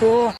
cool.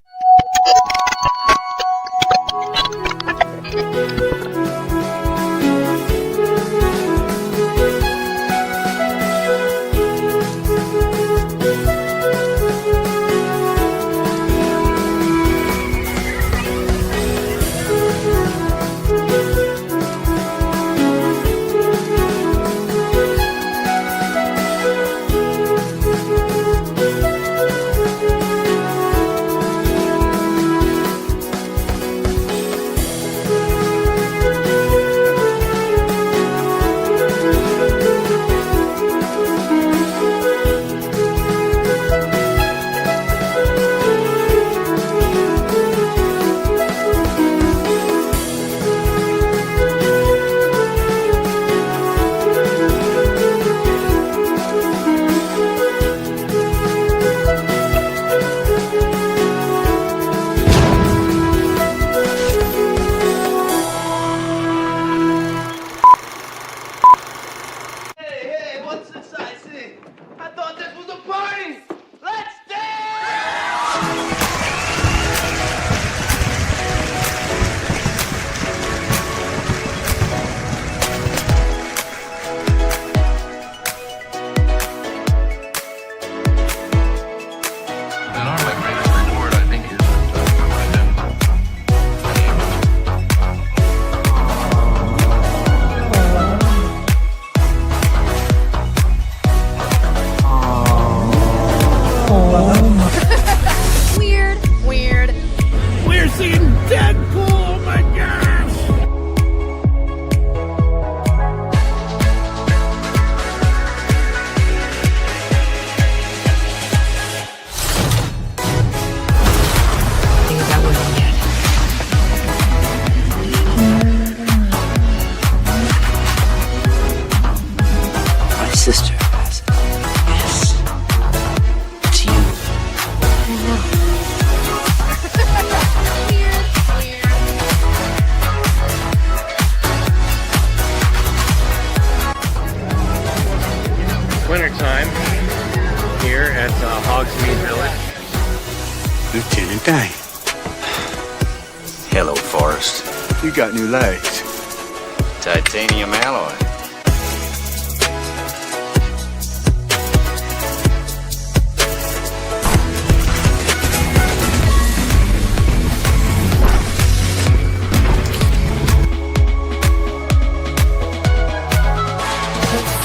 Weird. We're seeing Deadpool, oh my gosh! I think that wasn't yet. My sister has it. Yes. It's you. I know. Wintertime here at Hogsmeade Village. Lieutenant Dane. Hello, Forrest. You got new legs. Titanium alloy.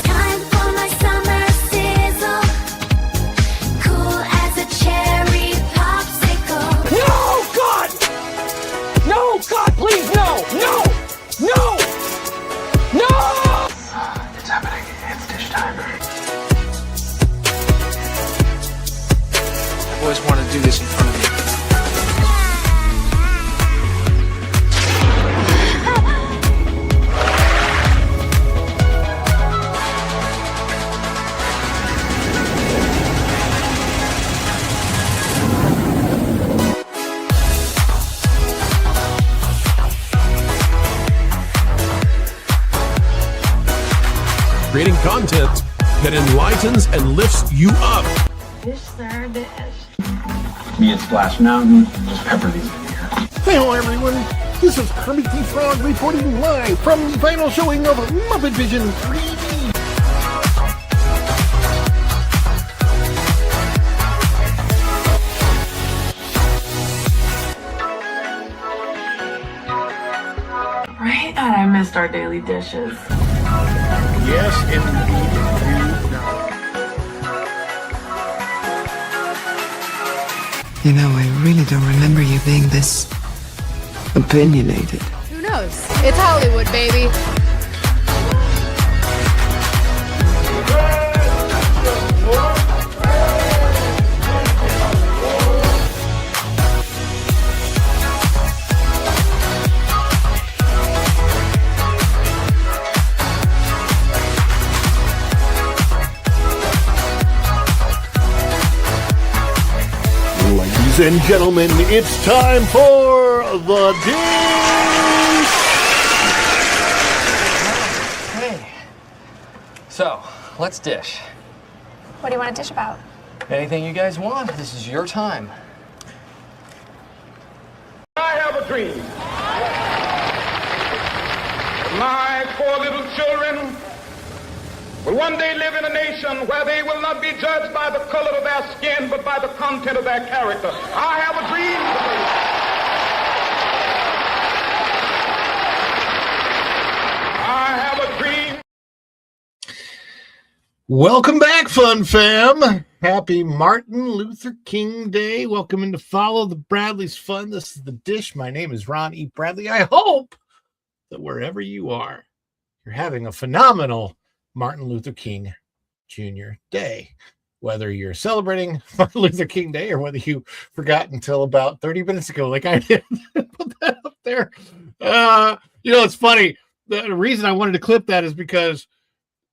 Time for my summer sizzle. Cool as a cherry popsicle. No, God! No, God, please, no! No! No! No! It's happening. It's dish time. I've always wanted to do this in front of you. Creating content that enlightens and lifts you up. Dish, sir, dish. Me at Splash Mountain, just pepper these in here. Hello, everyone. This is Kermit the Frog reporting live from the final showing of Muppet Vision 3D. Right? God, I missed our daily dishes. Yes, indeed. You know, I really don't remember you being this opinionated. Who knows? It's Hollywood, baby. Ladies and gentlemen, it's time for the dish. Hey. So, let's dish. What do you want to dish about? Anything you guys want. This is your time. dream. My poor little children will one day live in a nation where they will not be judged by the color of their skin, but by the content of their character. I have a dream today. I have a dream. Welcome back, Fun Fam. Happy Martin Luther King Day. Welcome in to Follow the Bradley's Fun. This is The Dish. My name is Ron E. Bradley. I hope that wherever you are, you're having a phenomenal Martin Luther King Jr. Day. Whether you're celebrating Martin Luther King Day or whether you forgot until about 30 minutes ago, like I did, put that up there. It's funny. The reason I wanted to clip that is because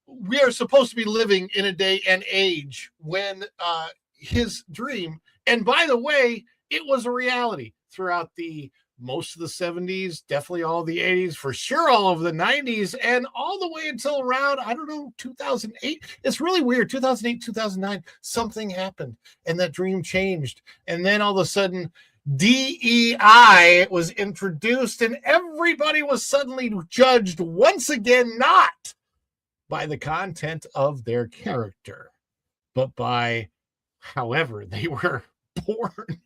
we are supposed to be living in a day and age when his dream, and by the way, it was a reality throughout most of the 70s, definitely all of the 80s, for sure all of the 90s, and all the way until around, 2008. It's really weird. 2008, 2009, something happened and that dream changed. And then all of a sudden, DEI was introduced and everybody was suddenly judged once again, not by the content of their character, but by however they were born.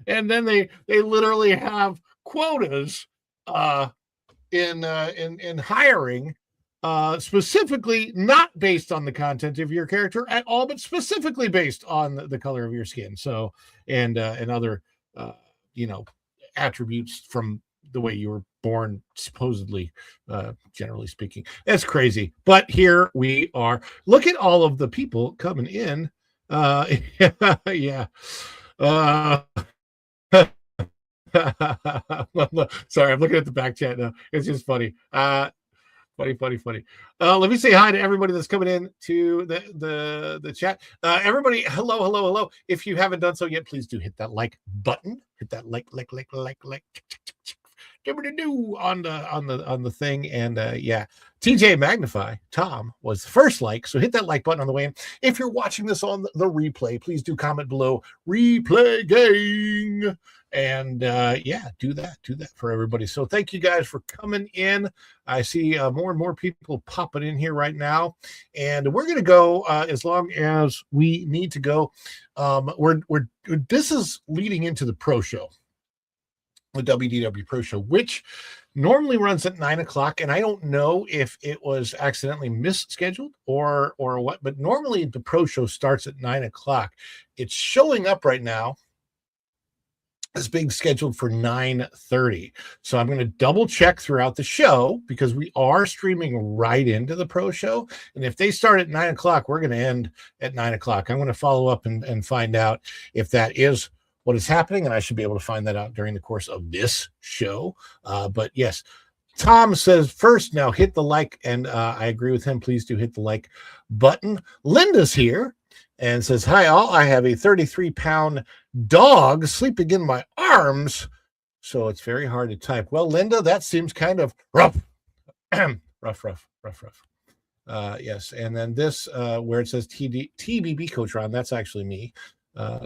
And then they literally have quotas in hiring, specifically not based on the content of your character at all, but specifically based on the color of your skin. So and other attributes from the way you were born, supposedly, generally speaking. That's crazy. But here we are. Look at all of the people coming in. Yeah. Sorry, I'm looking at the back chat now. It's just funny. Funny. Let me say hi to everybody that's coming in to the chat. Everybody, hello. If you haven't done so yet, please do hit that like button. Hit that like. Give it a do on the thing. And TJ Magnify Tom was the first like, so hit that like button on the way in. If you're watching this on the replay, please do comment below replay gang. And do that for everybody. So thank you guys for coming in. I see more and more people popping in here right now, and we're gonna go as long as we need to go. This is leading into the pro show, the WDW Pro Show, which normally runs at 9:00, and I don't know if it was accidentally misscheduled or what, but normally the Pro Show starts at 9:00. It's showing up right now as being scheduled for 9:30. So I'm going to double check throughout the show because we are streaming right into the Pro Show. And if they start at 9:00, we're going to end at 9:00. I'm going to follow up and find out if that is what is happening, and I should be able to find that out during the course of this show. But yes, Tom says first now hit the like, and I agree with him. Please do hit the like button. Linda's here and says, hi all, I have a 33-pound dog sleeping in my arms, so it's very hard to type. Well, Linda, that seems kind of rough. rough. Yes, and then this, where it says TBB Coach Ron, that's actually me.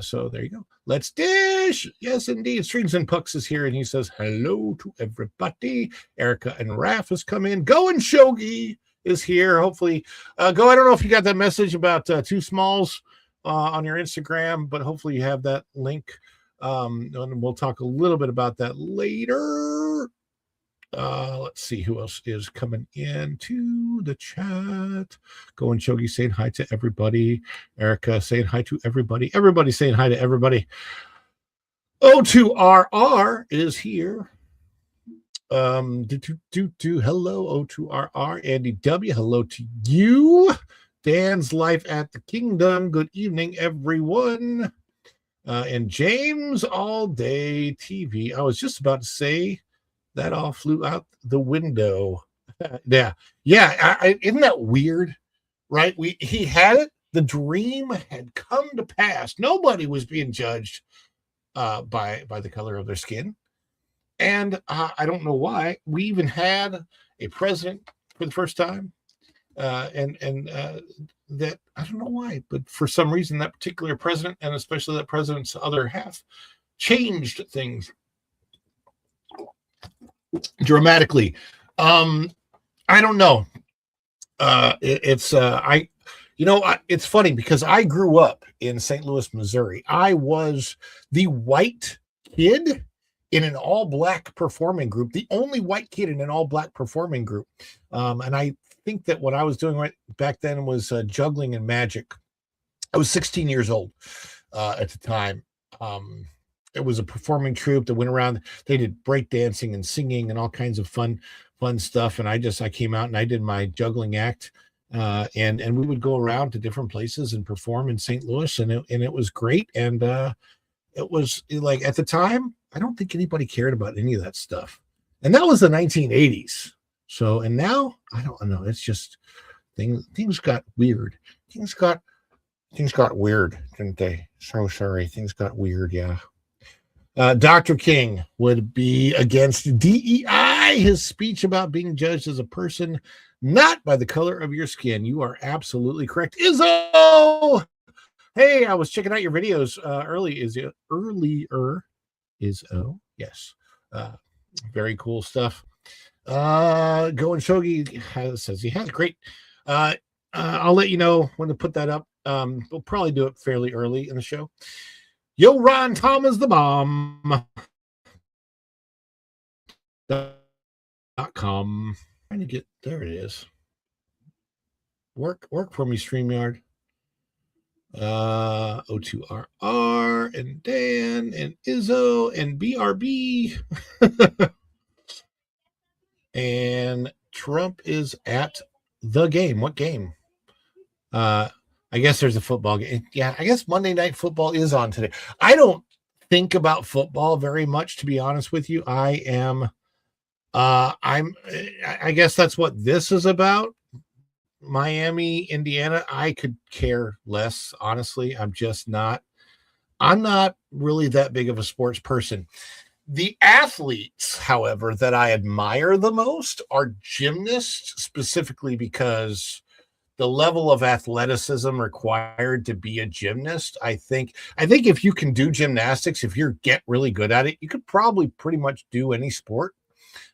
So there you go. Let's dish. Yes, indeed. Strings and Pucks is here, and he says hello to everybody. Erica and Raph has come in. Go and Shogi is here. Hopefully, Go. I don't know if you got that message about Two Smalls on your Instagram, but hopefully you have that link. And we'll talk a little bit about that later. Let's see who else is coming into the chat. Go and Shogi saying hi to everybody. Erica saying hi to everybody. Everybody saying hi to everybody. O2RR is here. Hello, O2RR. Andy W, hello to you. Dan's Life at the Kingdom. Good evening, everyone. And James All Day TV. I was just about to say that all flew out the window. Yeah. Isn't that weird? Right? He had it. The dream had come to pass. Nobody was being judged by the color of their skin. And I don't know why. We even had a president for the first time. That I don't know why, but for some reason that particular president, and especially that president's other half, changed things dramatically. I don't know. It's funny because I grew up in St. Louis, Missouri. I was the white kid in an all-black performing group, the only white kid in an all-black performing group. And I think that what I was doing right back then was juggling and magic. I was 16 years old at the time. It was a performing troupe that went around. They did breakdancing and singing and all kinds of fun stuff. And I came out and I did my juggling act. And we would go around to different places and perform in St. Louis, and it was great. And it was like at the time, I don't think anybody cared about any of that stuff. And that was the 1980s. So, and now I don't know. It's just things got weird. Things got weird, didn't they? So sorry. Things got weird. Yeah. Dr. King would be against DEI. His speech about being judged as a person, not by the color of your skin. You are absolutely correct. Izzo! Hey, I was checking out your videos earlier. Izzo, yes. Very cool stuff. Going Shogi says he has great. I'll let you know when to put that up. We'll probably do it fairly early in the show. Yo, Ron, Tom is the bomb. .com. Trying to get there. It is. Work for me, StreamYard. O2RR and Dan and Izzo and BRB. And Trump is at the game. What game? I guess there's a football game. Yeah, I guess Monday Night Football is on today. I don't think about football very much, to be honest with you. I guess that's what this is about. Miami, Indiana. I could care less, honestly. I'm not really that big of a sports person. The athletes, however, that I admire the most are gymnasts, specifically because the level of athleticism required to be a gymnast. I think if you can do gymnastics, if you get really good at it, you could probably pretty much do any sport,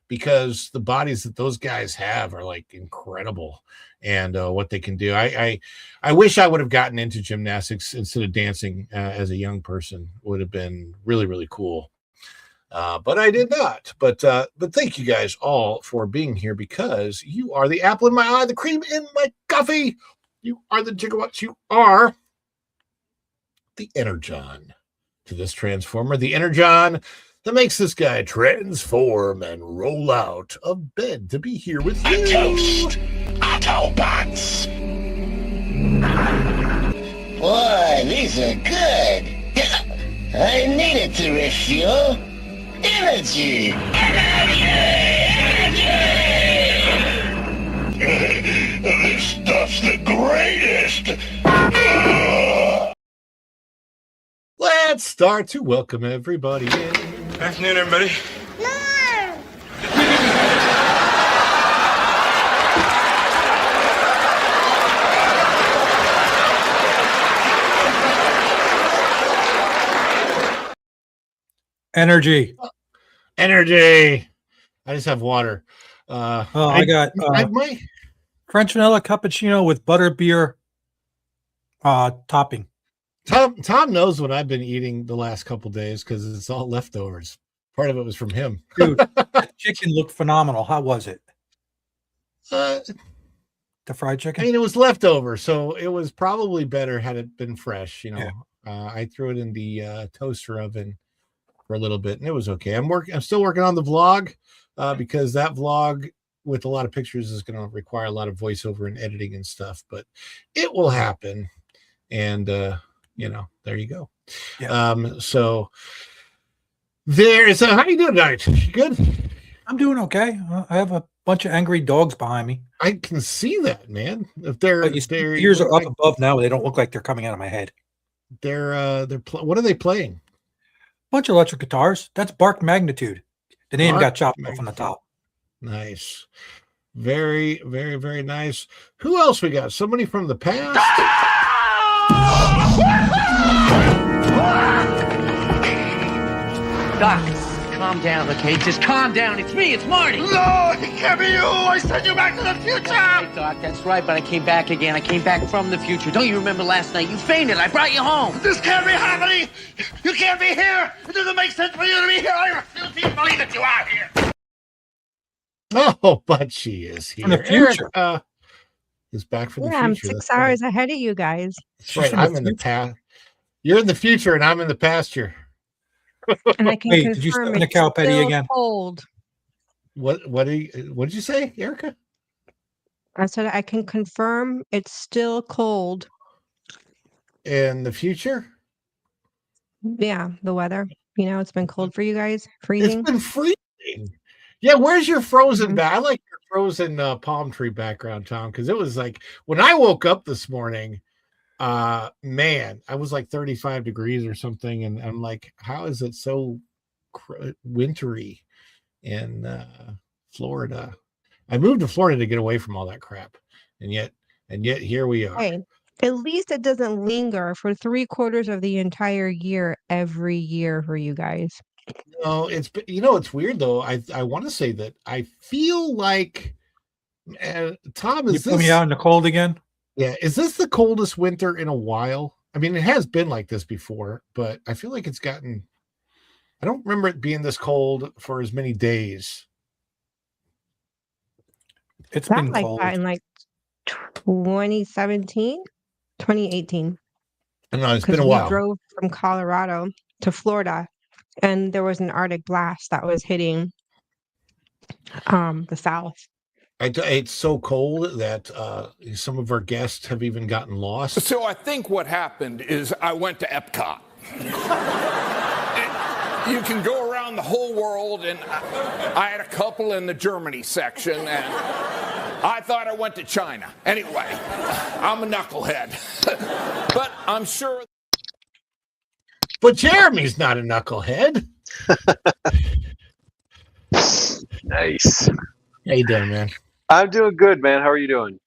because the bodies that those guys have are like incredible, and what they can do. I wish I would have gotten into gymnastics instead of dancing as a young person. Would have been really, really cool. But I did not. But thank you guys all for being here, because you are the apple in my eye, the cream in my coffee. You are the gigawatts. You are the energon to this transformer, the energon that makes this guy transform and roll out of bed to be here with you. Toast, Autobots. Boy, these are good. I needed to refuel. Energy! This stuff's the greatest! Let's start to welcome everybody in. Afternoon, everybody. Energy. I just have water. I got my French vanilla cappuccino with butterbeer topping. Tom knows what I've been eating the last couple days because it's all leftovers. Part of it was from him. Dude, the chicken looked phenomenal. How was it? The fried chicken? I mean, it was leftover, so it was probably better had it been fresh. You know, yeah. I threw it in the toaster oven for a little bit, and it was okay. I'm still working on the vlog because that vlog with a lot of pictures is going to require a lot of voiceover and editing and stuff, but it will happen. And you know, there you go. Yeah. So there's how you doing tonight? You good? I'm doing okay. I have a bunch of angry dogs behind me. I can see that, man. If their ears are up above now, they don't look like they're coming out of my head. What are they playing? Bunch of electric guitars. That's Bark Magnitude. The name got chopped off on the top. Nice. Very, very, very nice. Who else we got? Somebody from the past? Doc, calm down, okay? Just calm down. It's me. It's Marty. No, it can't be you. I sent you back to the future. Hey, Doc, that's right, but I came back again. I came back from the future. Don't you remember last night? You fainted. I brought you home. This can't be happening. You can't be here. It doesn't make sense for you to be here. I refuse to even believe that you are here. Oh, but she is here. From the future. Eric, is back from the future. I'm 6 hours ahead of you guys. That's right. I'm in the past. You're in the future, and I'm in the pasture. And I can Wait, confirm did you step in it's the cow petty still again? cold. What did you say, Erica? I said I can confirm it's still cold. In the future? Yeah, the weather. You know, it's been cold for you guys. Freezing. It's been freezing. Yeah, where's your frozen back? I like your frozen palm tree background, Tom, because it was like when I woke up this morning, man, I was like 35 degrees or something, and I'm like, how is it so wintry in Florida? I moved to Florida to get away from all that crap, and yet here we are. Hey, at least it doesn't linger for 3/4 of the entire year every year for you guys. No, it's weird though. I want to say that I feel like Tom, You put me out in the cold again? Yeah, is this the coldest winter in a while? I mean, it has been like this before, but I feel like it's gotten. I don't remember it being this cold for as many days. It's Not been like cold. that in like 2017, 2018. I know it's been a We while. drove from Colorado to Florida, and there was an Arctic blast that was hitting the South. It's so cold that some of our guests have even gotten lost. So I think what happened is I went to Epcot. You can go around the whole world, and I had a couple in the Germany section, and I thought I went to China. Anyway, I'm a knucklehead. But I'm sure. But Jeremy's not a knucklehead. Nice. How you doing, man? I'm doing good, man. How are you doing?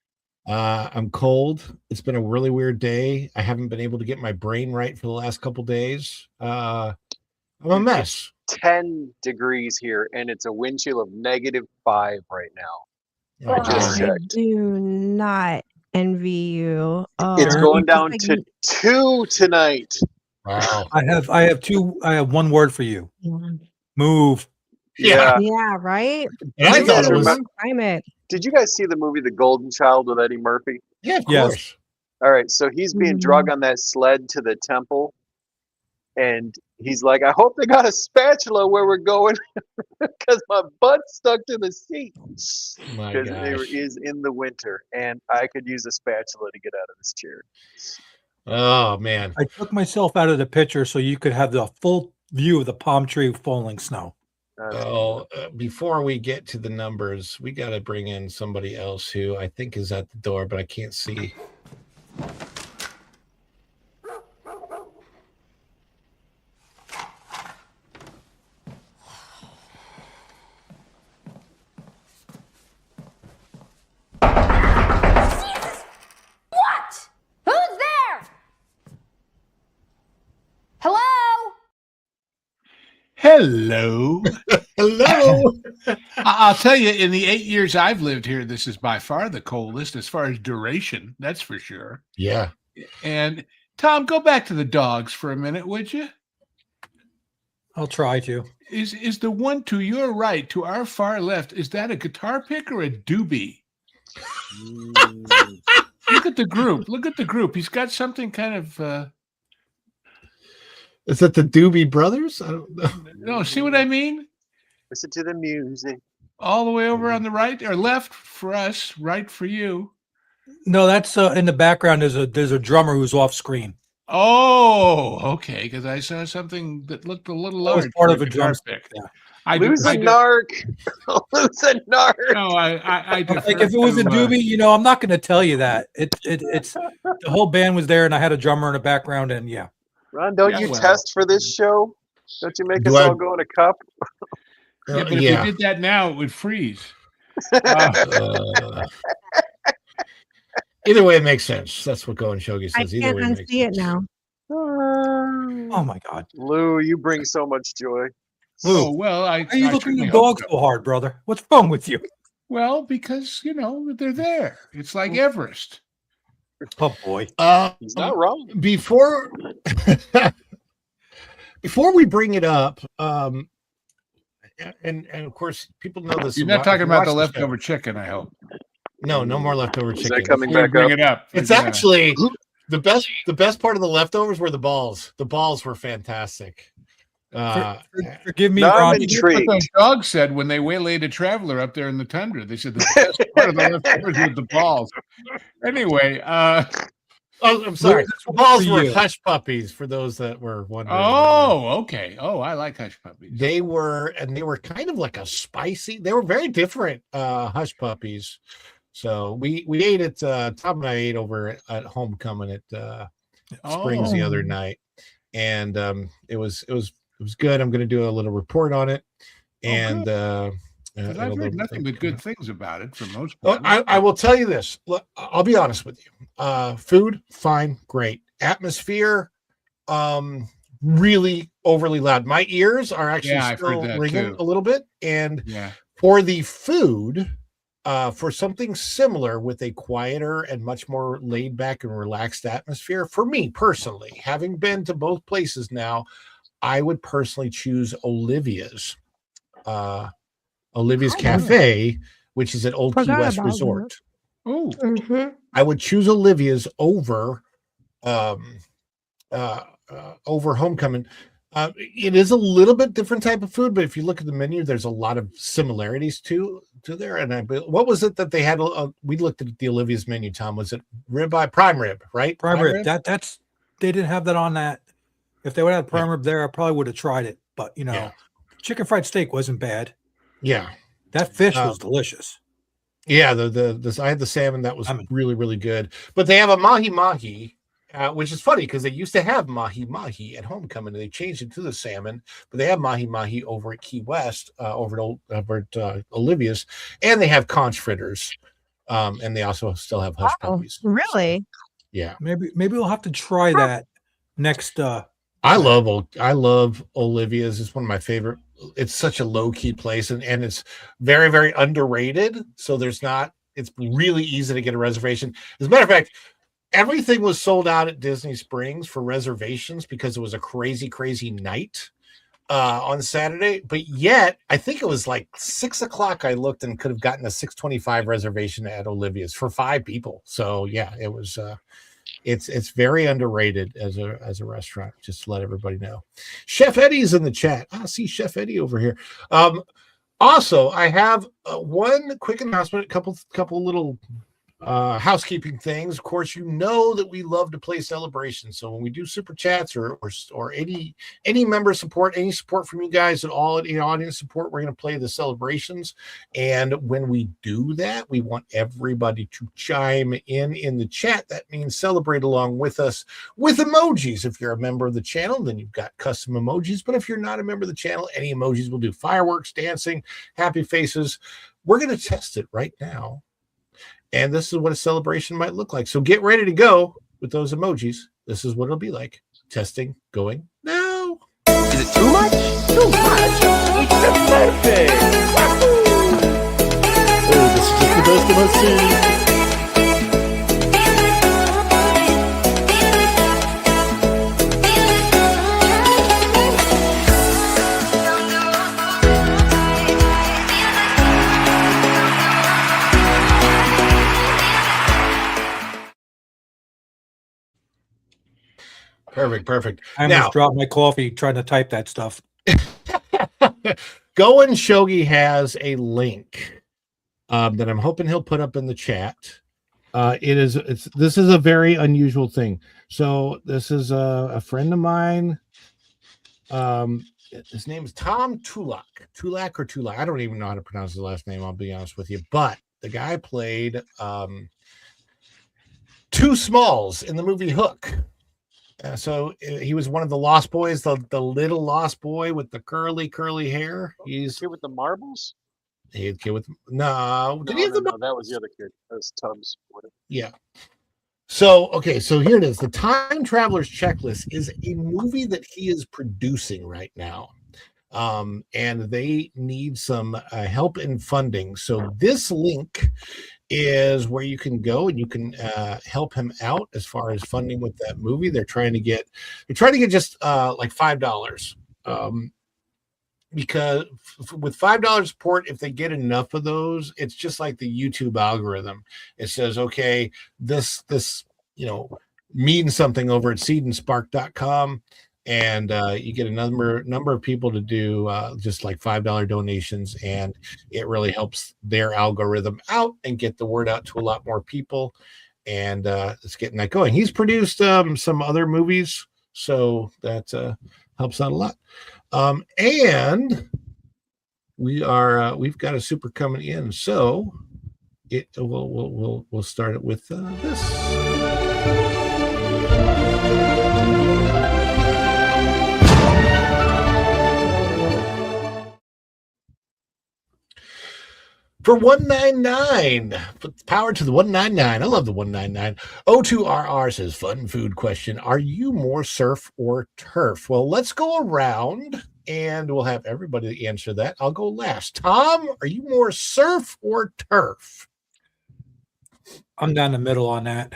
I'm cold. It's been a really weird day. I haven't been able to get my brain right for the last couple days. I'm a mess. 10 degrees here, and it's a wind chill of -5 right now. I just I checked. do not envy you. It's Oh, going it's down like to 2 tonight. Wow. I have one word for you. Move. Yeah. Yeah, right? And I You thought guys it was. remember- Climate. Did you guys see the movie The Golden Child with Eddie Murphy? Yeah, of Yes. course. All right, so he's being drugged on that sled to the temple, and he's like, I hope they got a spatula where we're going because my butt's stuck to the seat. My Because gosh. it is in the winter, and I could use a spatula to get out of this chair. Oh man. I took myself out of the picture so you could have the full view of the palm tree falling snow. Before we get to the numbers, we got to bring in somebody else who I think is at the door, but I can't see. What? Who's there? Hello? Hello. Hello. I'll tell you, in the 8 years I've lived here, this is by far the coldest as far as duration. That's for sure. Yeah. And Tom, go back to the dogs for a minute, would you? I'll try to. Is the one to your right, to our far left, is that a guitar pick or a doobie? Look at the group. Look at the group. He's got something kind of. Is that the Doobie Brothers? I don't know. No, see what I mean? Listen to the music. All the way over on the right or left for us, right for you. No, that's in the background. There's a drummer who's off screen. Oh, okay. Because I saw something that looked a little That was large. part for of a guitar drum pick. yeah. Lose a narc. Lose a narc. No, I Like if it was a doobie, I'm not going to tell you that. It's the whole band was there, and I had a drummer in the background, and yeah. Ron, don't Yeah, you well. test for this show? Don't you make Do us I- all go in a cup? Yeah, but if Yeah. you did that now, it would freeze. Either way, it makes sense. That's what Go and Shogi I says. Either can't way, it makes unsee it sense. now. Oh my God, Lou, you bring so much joy. Oh, well, Why are you looking at dogs so hard, brother? What's wrong with you? Well, because, they're there. It's like Everest. Oh, boy. He's not wrong. Before we bring it up, and of course, people know this. You're not talking about the leftover chicken, I hope. No more leftover chicken. Is that coming back bring up? it up. It's actually the best part of the leftovers were the balls. The balls were fantastic. Forgive me, Now I'm Ron. intrigued. What those dogs said when they waylaid a traveler up there in the tundra. They said the best part of the leftovers was the balls. Anyway, I'm sorry. The balls were hush puppies for those that were wondering. Oh, okay. Oh, I like hush puppies. They were kind of like a spicy. They were very different hush puppies. So we ate it. Tom and I ate over at Homecoming at Springs the other night, and it was good. I'm going to do a little report on it, and I've heard nothing but good things about it for most part. I will tell you this. Look, I'll be honest with you. Food, fine, great. Atmosphere, really overly loud. My ears are actually still ringing a little bit. And for the food, for something similar with a quieter and much more laid back and relaxed atmosphere, for me personally, having been to both places now, I would personally choose Olivia's Cafe, which is at Old Key West Resort. Oh, I would choose Olivia's over Homecoming. It is a little bit different type of food, but if you look at the menu, there's a lot of similarities to there. And what was it that they had? We looked at the Olivia's menu, Tom. Was it ribeye, prime rib, right? Prime rib. That's they didn't have that on that. If they would have prime rib there, I probably would have tried it. But chicken fried steak wasn't bad. Yeah, that fish was delicious. Yeah, I had the salmon that was really, really good. But they have a mahi mahi, which is funny because they used to have mahi mahi at Homecoming and they changed it to the salmon. But they have mahi mahi over at Key West, over at Olivia's, and they have conch fritters, and they also still have hush puppies. Really? Yeah. Maybe we'll have to try that next. I love Olivia's. It's one of my favorite. It's such a low-key place, and it's very, very underrated. So it's really easy to get a reservation. As a matter of fact, everything was sold out at Disney Springs for reservations because it was a crazy, crazy night on Saturday. But yet, I think it was like 6:00. I looked and could have gotten a 6:25 reservation at Olivia's for 5 people. So yeah, it was. It's very underrated as a restaurant, just to let everybody know. Chef Eddie's in the chat. I see Chef Eddie over here. Also, I have one quick announcement, a couple little housekeeping things. Of course, you know that we love to play celebrations. So when we do super chats or any member support, any support from you guys at all, any audience support, we're going to play the celebrations. And when we do that, we want everybody to chime in the chat. That means celebrate along with us with emojis. If you're a member of the channel, then you've got custom emojis. But if you're not a member of the channel, any emojis will do. Fireworks, dancing, happy faces. We're going to test it right now. And this is what a celebration might look like. So get ready to go with those emojis. This is what it'll be like. Testing going now. Is it too much? Too much? It's a birthday! Oh, this is just the best of my scene. Perfect. I almost dropped my coffee trying to type that stuff. Go and Shogi has a link that I'm hoping he'll put up in the chat. This is a very unusual thing. So this is a friend of mine. His name is Tom Tulak. I don't even know how to pronounce his last name. I'll be honest with you. But the guy played Two Smalls in the movie Hook. So he was one of the Lost Boys, the little Lost Boy with the curly hair. He's kid with the marbles. He kid with no. Did he have the? No, that was the other kid. That was Tubbs. Yeah. So here it is. The Time Traveler's Checklist is a movie that he is producing right now. and they need some help in funding. So this link is where you can go and you can help him out as far as funding with that movie. They're trying to get just like $5. Because with $5 support, if they get enough of those, it's just like the YouTube algorithm. It says, okay, this means something over at seedandspark.com, and you get a number of people to do just like $5 donations, and it really helps their algorithm out and get the word out to a lot more people, and it's getting that going. He's produced some other movies, so that helps out a lot. And we've got a super coming in, so we'll start it with this. For $1.99, power to the 199. I love the 199. O2RR says, fun food question. Are you more surf or turf? Well, let's go around and we'll have everybody answer that. I'll go last. Tom, are you more surf or turf? I'm down the middle on that.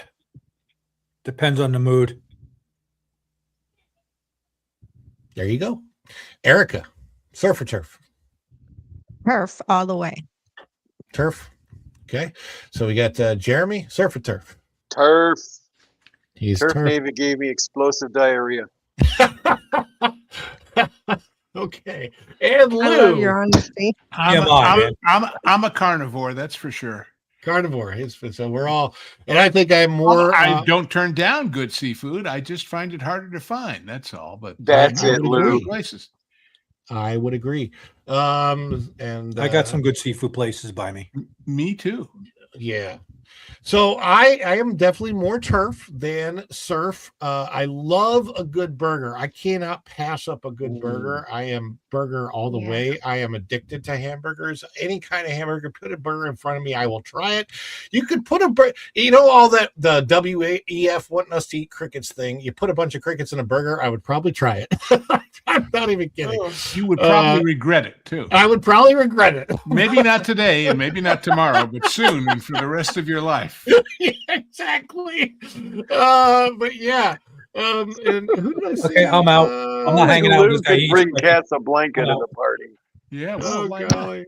Depends on the mood. There you go. Erica, surf or turf? Turf all the way. Turf. Okay. So we got Jeremy, surf or turf? Turf. He's turf. Turf. Maybe gave me explosive diarrhea. Okay. And Lou. I love your honesty. I'm a carnivore, that's for sure. Carnivore. So we're all, and I think I'm more. I don't turn down good seafood. I just find it harder to find. That's all. But that's it, Lou. Places. I would agree. And I got some good seafood places by me. Me too. Yeah. So I am definitely more turf than surf. I love a good burger. I cannot pass up a good burger. I am burger all the way. I am addicted to hamburgers. Any kind of hamburger, put a burger in front of me, I will try it. You could put all that the WEF wanting us to eat crickets thing. You put a bunch of crickets in a burger, I would probably try it. I'm not even kidding. You would probably regret it too. I would probably regret it. Maybe not today and maybe not tomorrow, but soon and for the rest of your life. Yeah, exactly. But yeah. And who did I say? Okay, I'm out. I'm not hanging out with this guy. Bring Casablanca to the party. Yeah. Well, golly.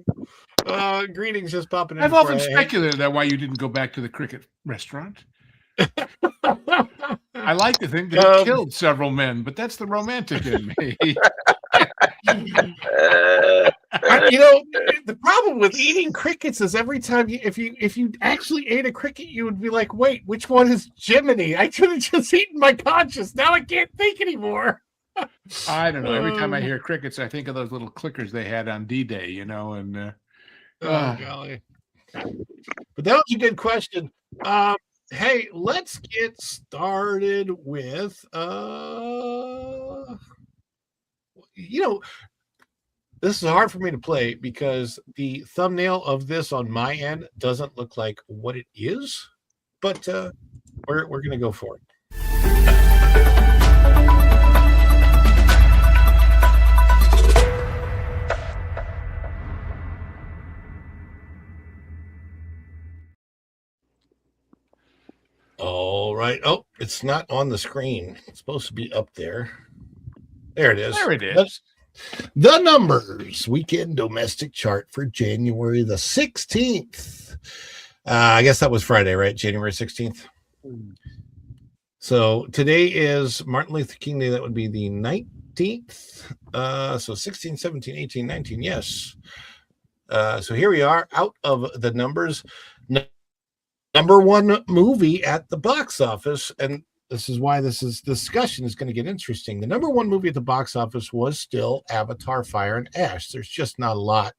Greetings just popping in. I've often speculated that why you didn't go back to the cricket restaurant. I like to think that it killed several men, but that's the romantic in me. The problem with eating crickets is every time if you actually ate a cricket, you would be like, wait, which one is Jiminy? I should have just eaten my conscious. Now I can't think anymore. I don't know. Every time I hear crickets, I think of those little clickers they had on D-Day, and oh golly. But that was a good question. Hey, let's get started with this is hard for me to play because the thumbnail of this on my end doesn't look like what it is, but we're going to go for it. All right. Oh, it's not on the screen. It's supposed to be up there. There it is. There it is. The numbers weekend domestic chart for January the 16th. I guess that was Friday, right? January 16th. So today is Martin Luther King Day. That would be the 19th. So 16, 17, 18, 19. Yes. So here we are out of the numbers. Number one movie at the box office, and this is why this discussion is going to get interesting. The number one movie at the box office was still Avatar: Fire and Ash. There's just not a lot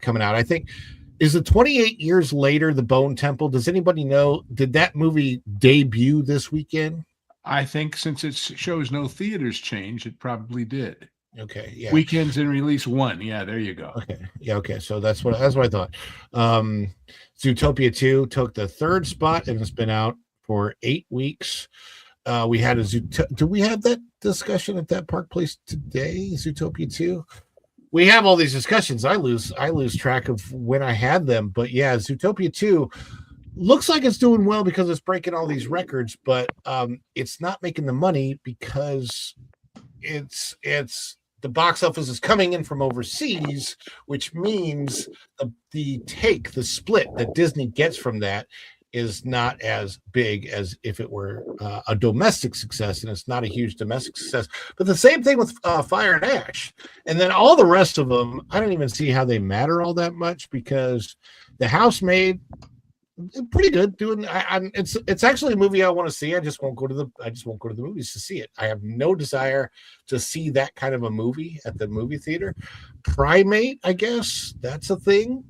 coming out. I think, is it 28 years later, The Bone Temple? Does anybody know? Did that movie debut this weekend? I think since it shows no theaters change, it probably did. Okay, yeah. Weekends and release one. Yeah, there you go. Okay, yeah, okay. So that's what I thought. Zootopia 2 took the third spot and it's been out for 8 weeks. We had do we have that discussion at that Park Place today? Zootopia 2. we have all these discussions. I lose track of when I had them. But yeah, Zootopia 2 looks like it's doing well because it's breaking all these records, but it's not making the money because it's the box office is coming in from overseas, which means the split that Disney gets from that is not as big as if it were a domestic success, and it's not a huge domestic success. But the same thing with Fire and Ash, and then all the rest of them, I don't even see how they matter all that much because The Housemaid, pretty good. It's actually a movie I want to see. I just won't go to the movies to see it. I have no desire to see that kind of a movie at the movie theater. Primate, I guess that's a thing.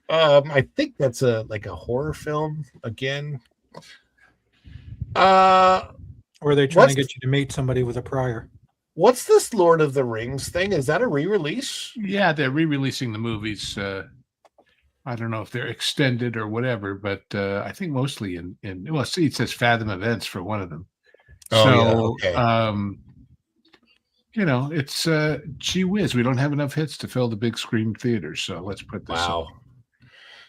I think that's a horror film again. Or are they trying to get you to meet somebody with a prior? What's this Lord of the Rings thing? Is that a re-release? Yeah, they're re-releasing the movies. I don't know if they're extended or whatever, but I think mostly well, see, it says Fathom Events for one of them. Oh, so, yeah, okay. It's gee whiz, we don't have enough hits to fill the big screen theaters, so let's put this wow. up.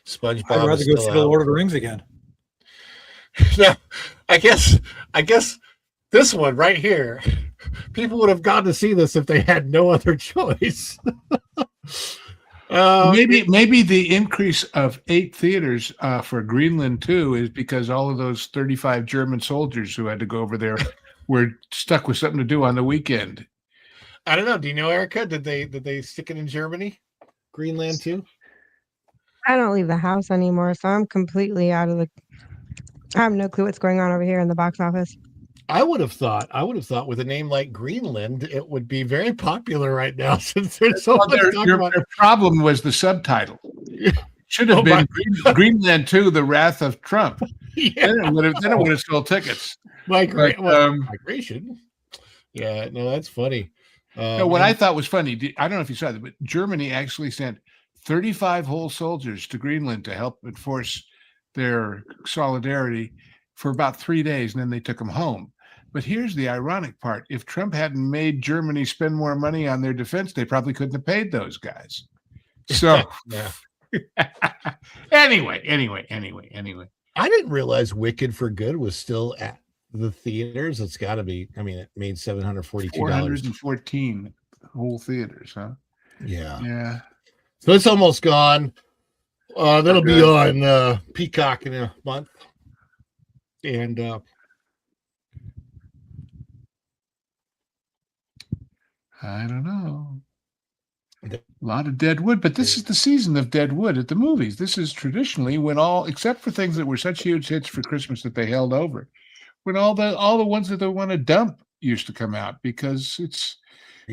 SpongeBob. I'd rather go see the Lord of the Rings again. No, I guess this one right here, people would have gone to see this if they had no other choice. Maybe the increase of 8 theaters for Greenland 2 is because all of those 35 German soldiers who had to go over there were stuck with something to do on the weekend. I don't know. Do you know, Erica? Did they stick it in Germany? Greenland 2? I don't leave the house anymore, so I'm completely out of the. I have no clue what's going on over here in the box office. I would have thought with a name like Greenland, it would be very popular right now since there's so much talk about. Their problem was the subtitle. Should have been Greenland 2: The Wrath of Trump. Yeah. Then it would have sold tickets. Migration. Yeah, no, that's funny. What I thought was funny, I don't know if you saw that, but Germany actually sent 35 whole soldiers to Greenland to help enforce their solidarity for about 3 days, and then they took them home. But here's the ironic part. If Trump hadn't made Germany spend more money on their defense, they probably couldn't have paid those guys. So anyway. I didn't realize Wicked for Good was still at the theaters. It's got to be. I mean, it made $742. 414 whole theaters, huh? Yeah. So it's almost gone. That'll be on Peacock in a month. And I don't know. A lot of dead wood, but this is the season of dead wood at the movies. This is traditionally when all, except for things that were such huge hits for Christmas that they held over, when all the ones that they want to dump used to come out because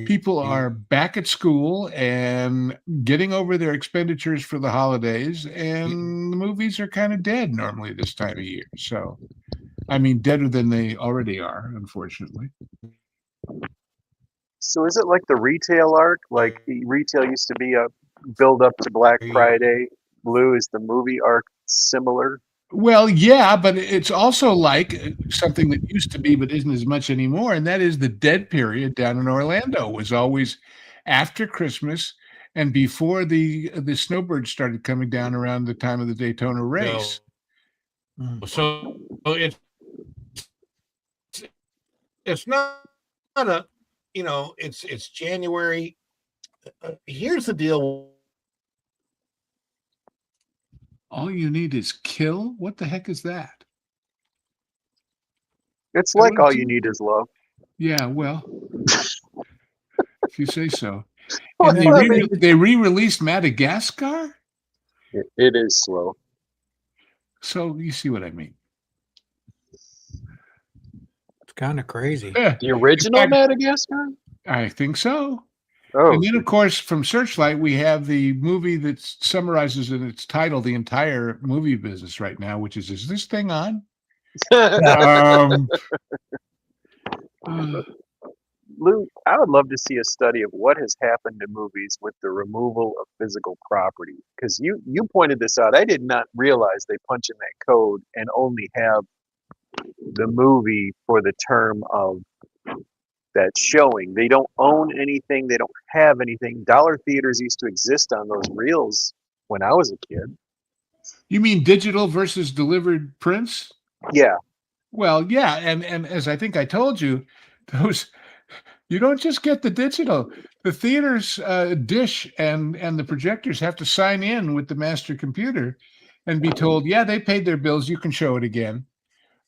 people are back at school and getting over their expenditures for the holidays, and the movies are kind of dead normally this time of year. So, I mean, deader than they already are, unfortunately. So is it like the retail arc? Like retail used to be a build up to Black Friday. Blue, is the movie arc similar? Well, yeah, but it's also like something that used to be but isn't as much anymore, and that is the dead period down in Orlando was always after Christmas and before the snowbirds started coming down around the time of the Daytona race. So it's not a, it's January. Here's the deal. All you need is kill? What the heck is that? It's like all you need is love. Yeah, well, if you say so. And they re-released Madagascar? It is slow. So you see what I mean. It's kind of crazy. The original Madagascar? I think so. Oh. And then, of course, from Searchlight, we have the movie that summarizes in its title the entire movie business right now, which is this thing on? Lou, I would love to see a study of what has happened to movies with the removal of physical property. Because you pointed this out. I did not realize they punch in that code and only have the movie for the term of that's showing. They don't own anything. They don't have anything. Dollar theaters used to exist on those reels when I was a kid. You mean digital versus delivered prints? Yeah. Well, yeah, and as I think I told you, those you don't just get the digital. The theaters dish and the projectors have to sign in with the master computer and be told, yeah, they paid their bills. You can show it again.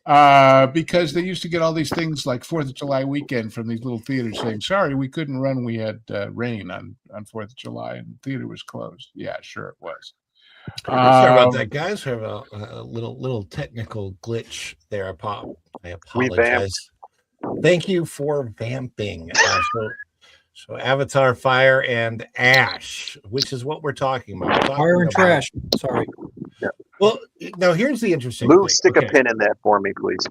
Because they used to get all these things like 4th of July weekend from these little theaters saying, sorry, we couldn't run. We had rain on 4th of July and the theater was closed. Yeah, sure it was. Sorry about that, guys. We have a little technical glitch there. I apologize. Thank you for vamping. So Avatar, Fire, and Ash, which is what we're talking about. Fire and trash. Sorry. Yeah. Well, now here's the interesting Lou, thing. stick a pin in that for me, please.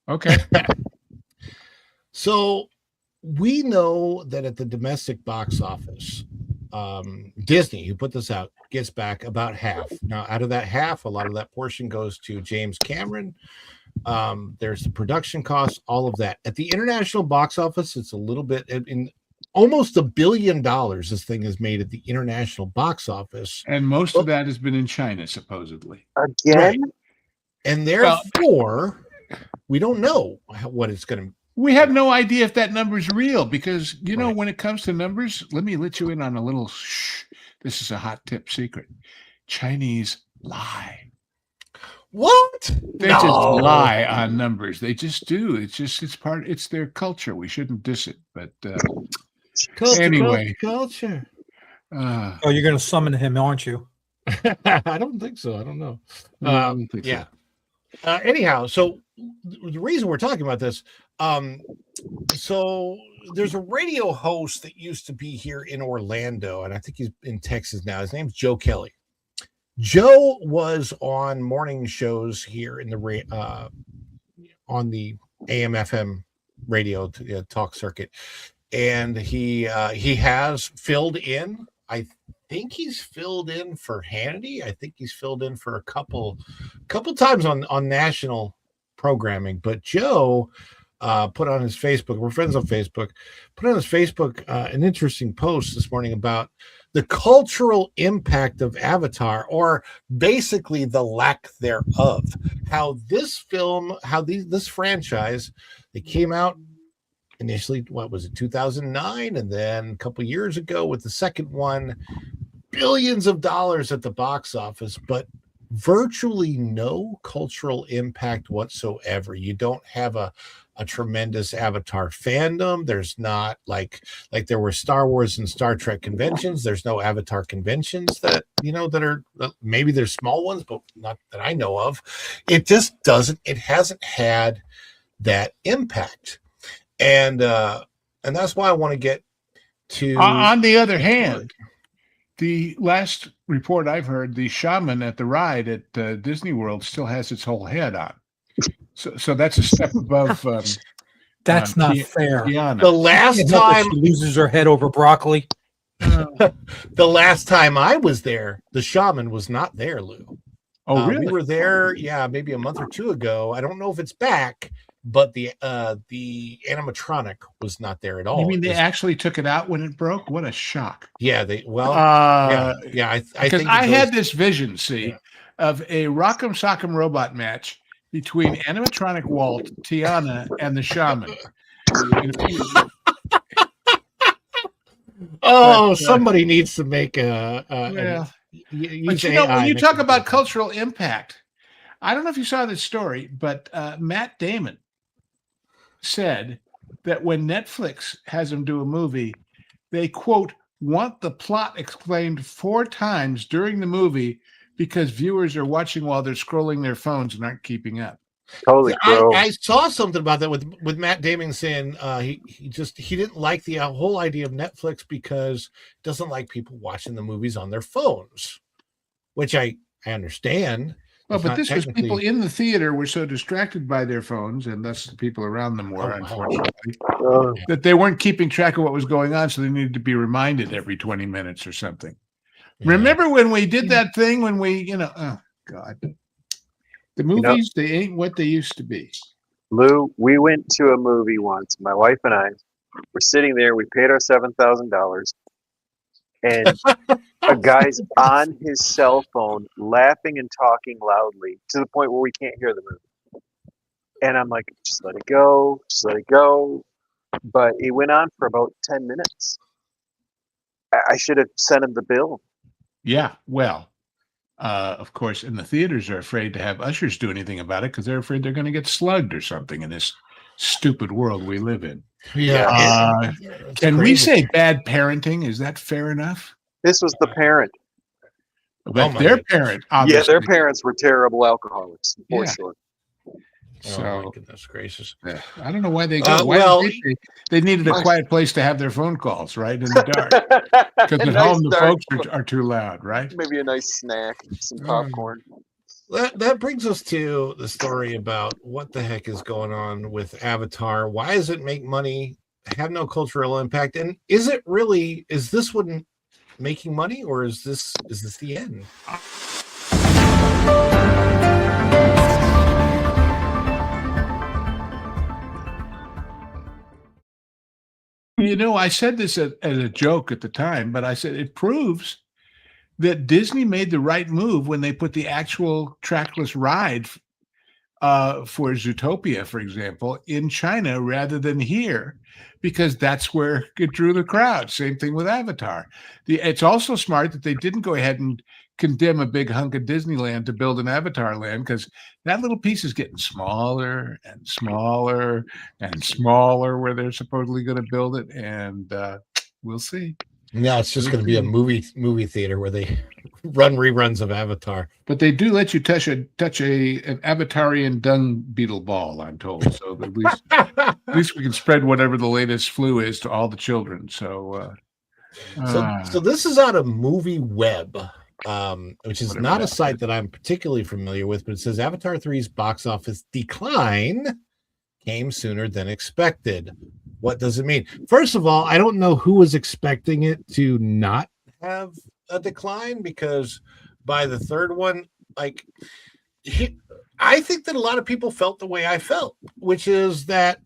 Okay. So we know that at the domestic box office, Disney, who put this out, gets back about half. Now, out of that half, a lot of that portion goes to James Cameron. There's the production costs, all of that. At the international box office, it's a little bit in almost $1 billion. This thing is made at the international box office, and most of that has been in China, supposedly. Again, right. And therefore, we don't know what it's going to. We have no idea if that number is real because, you know, when it comes to numbers, let me let you in on a little this is a hot tip secret. Chinese lie. What? They just lie on numbers. They just do. It's their culture. We shouldn't diss it. But anyway. Culture. Oh, you're going to summon him, aren't you? I don't think so. I don't know. Yeah. Anyhow, so the reason we're talking about this, so there's a radio host that used to be here in Orlando, and I think he's in Texas now. His name's Joe Kelly. Joe was on morning shows here in the on the AM/FM radio talk circuit, and he has filled in. I think he's filled in for Hannity. I think he's filled in for a couple times on national programming. But Joe put on his Facebook, we're friends on Facebook, put on his Facebook an interesting post this morning about the cultural impact of Avatar, or basically the lack thereof. How this film, this franchise, they came out initially, what was it, 2009, and then a couple years ago with the second one, billions of dollars at the box office, but virtually no cultural impact whatsoever. You don't have a tremendous Avatar fandom. There's not like there were Star Wars and Star Trek conventions. There's no Avatar conventions that are, maybe there's small ones, but not that I know of. It just it hasn't had that impact. And that's why I want to get to. On the other hand, the last report I've heard, the shaman at the ride at Disney World still has its whole head on. So that's a step above. That's not fair. Tiana. The last time she loses her head over broccoli. The last time I was there, the shaman was not there, Lou. Oh, really? We were there, maybe a month or two ago. I don't know if it's back, but the animatronic was not there at all. You mean they actually took it out when it broke? What a shock! Yeah, I think I had this vision, of a Rock'em Sock'em Robot match between animatronic Walt, Tiana, and the shaman. Somebody needs to make a. When you talk about cultural impact, I don't know if you saw this story, but Matt Damon said that when Netflix has him do a movie, they, quote, want the plot explained 4 times during the movie because viewers are watching while they're scrolling their phones and aren't keeping up. Holy crow. I saw something about that with Matt Damon saying he didn't like the whole idea of Netflix because he doesn't like people watching the movies on their phones, which I understand. Well, but this was people in the theater were so distracted by their phones, and thus the people around them were, unfortunately, that they weren't keeping track of what was going on, so they needed to be reminded every 20 minutes or something. Yeah. Remember when we did that thing when we, oh, God. The movies, they ain't what they used to be. Lou, we went to a movie once, my wife and I, We're sitting there. We paid our $7,000, and a guy's on his cell phone, laughing and talking loudly to the point where we can't hear the movie. And I'm like, just let it go, just let it go. But it went on for about 10 minutes. I should have sent him the bill. Yeah, well, of course, and the theaters are afraid to have ushers do anything about it because they're afraid they're going to get slugged or something in this stupid world we live in. Yeah. Can we say bad parenting? Is that fair enough? This was the parent. But their parent, yeah, their parents were terrible alcoholics, for sure. So, oh my goodness gracious! I don't know why they go. They needed a quiet place to have their phone calls, right, in the dark. Because at home the folks are too loud, right? Maybe a nice snack, some popcorn. That brings us to the story about what the heck is going on with Avatar. Why does it make money, have no cultural impact, and is this one making money, or is this the end? You know, I said this as a joke at the time, but I said it proves that Disney made the right move when they put the actual trackless ride for Zootopia, for example, in China rather than here, because that's where it drew the crowd. Same thing with Avatar. It's also smart that they didn't go ahead and condemn a big hunk of Disneyland to build an Avatar land, because that little piece is getting smaller and smaller and smaller where they're supposedly going to build it, and we'll see. No, it's just going to be a movie theater where they run reruns of Avatar. But they do let you touch an Avatarian dung beetle ball, I'm told. So at least we can spread whatever the latest flu is to all the children. So this is out of Movie Web, which is not a site that I'm particularly familiar with, but it says Avatar 3's box office decline came sooner than expected. What does it mean? First of all, I don't know who was expecting it to not have a decline, because by the third one, I think that a lot of people felt the way I felt, which is that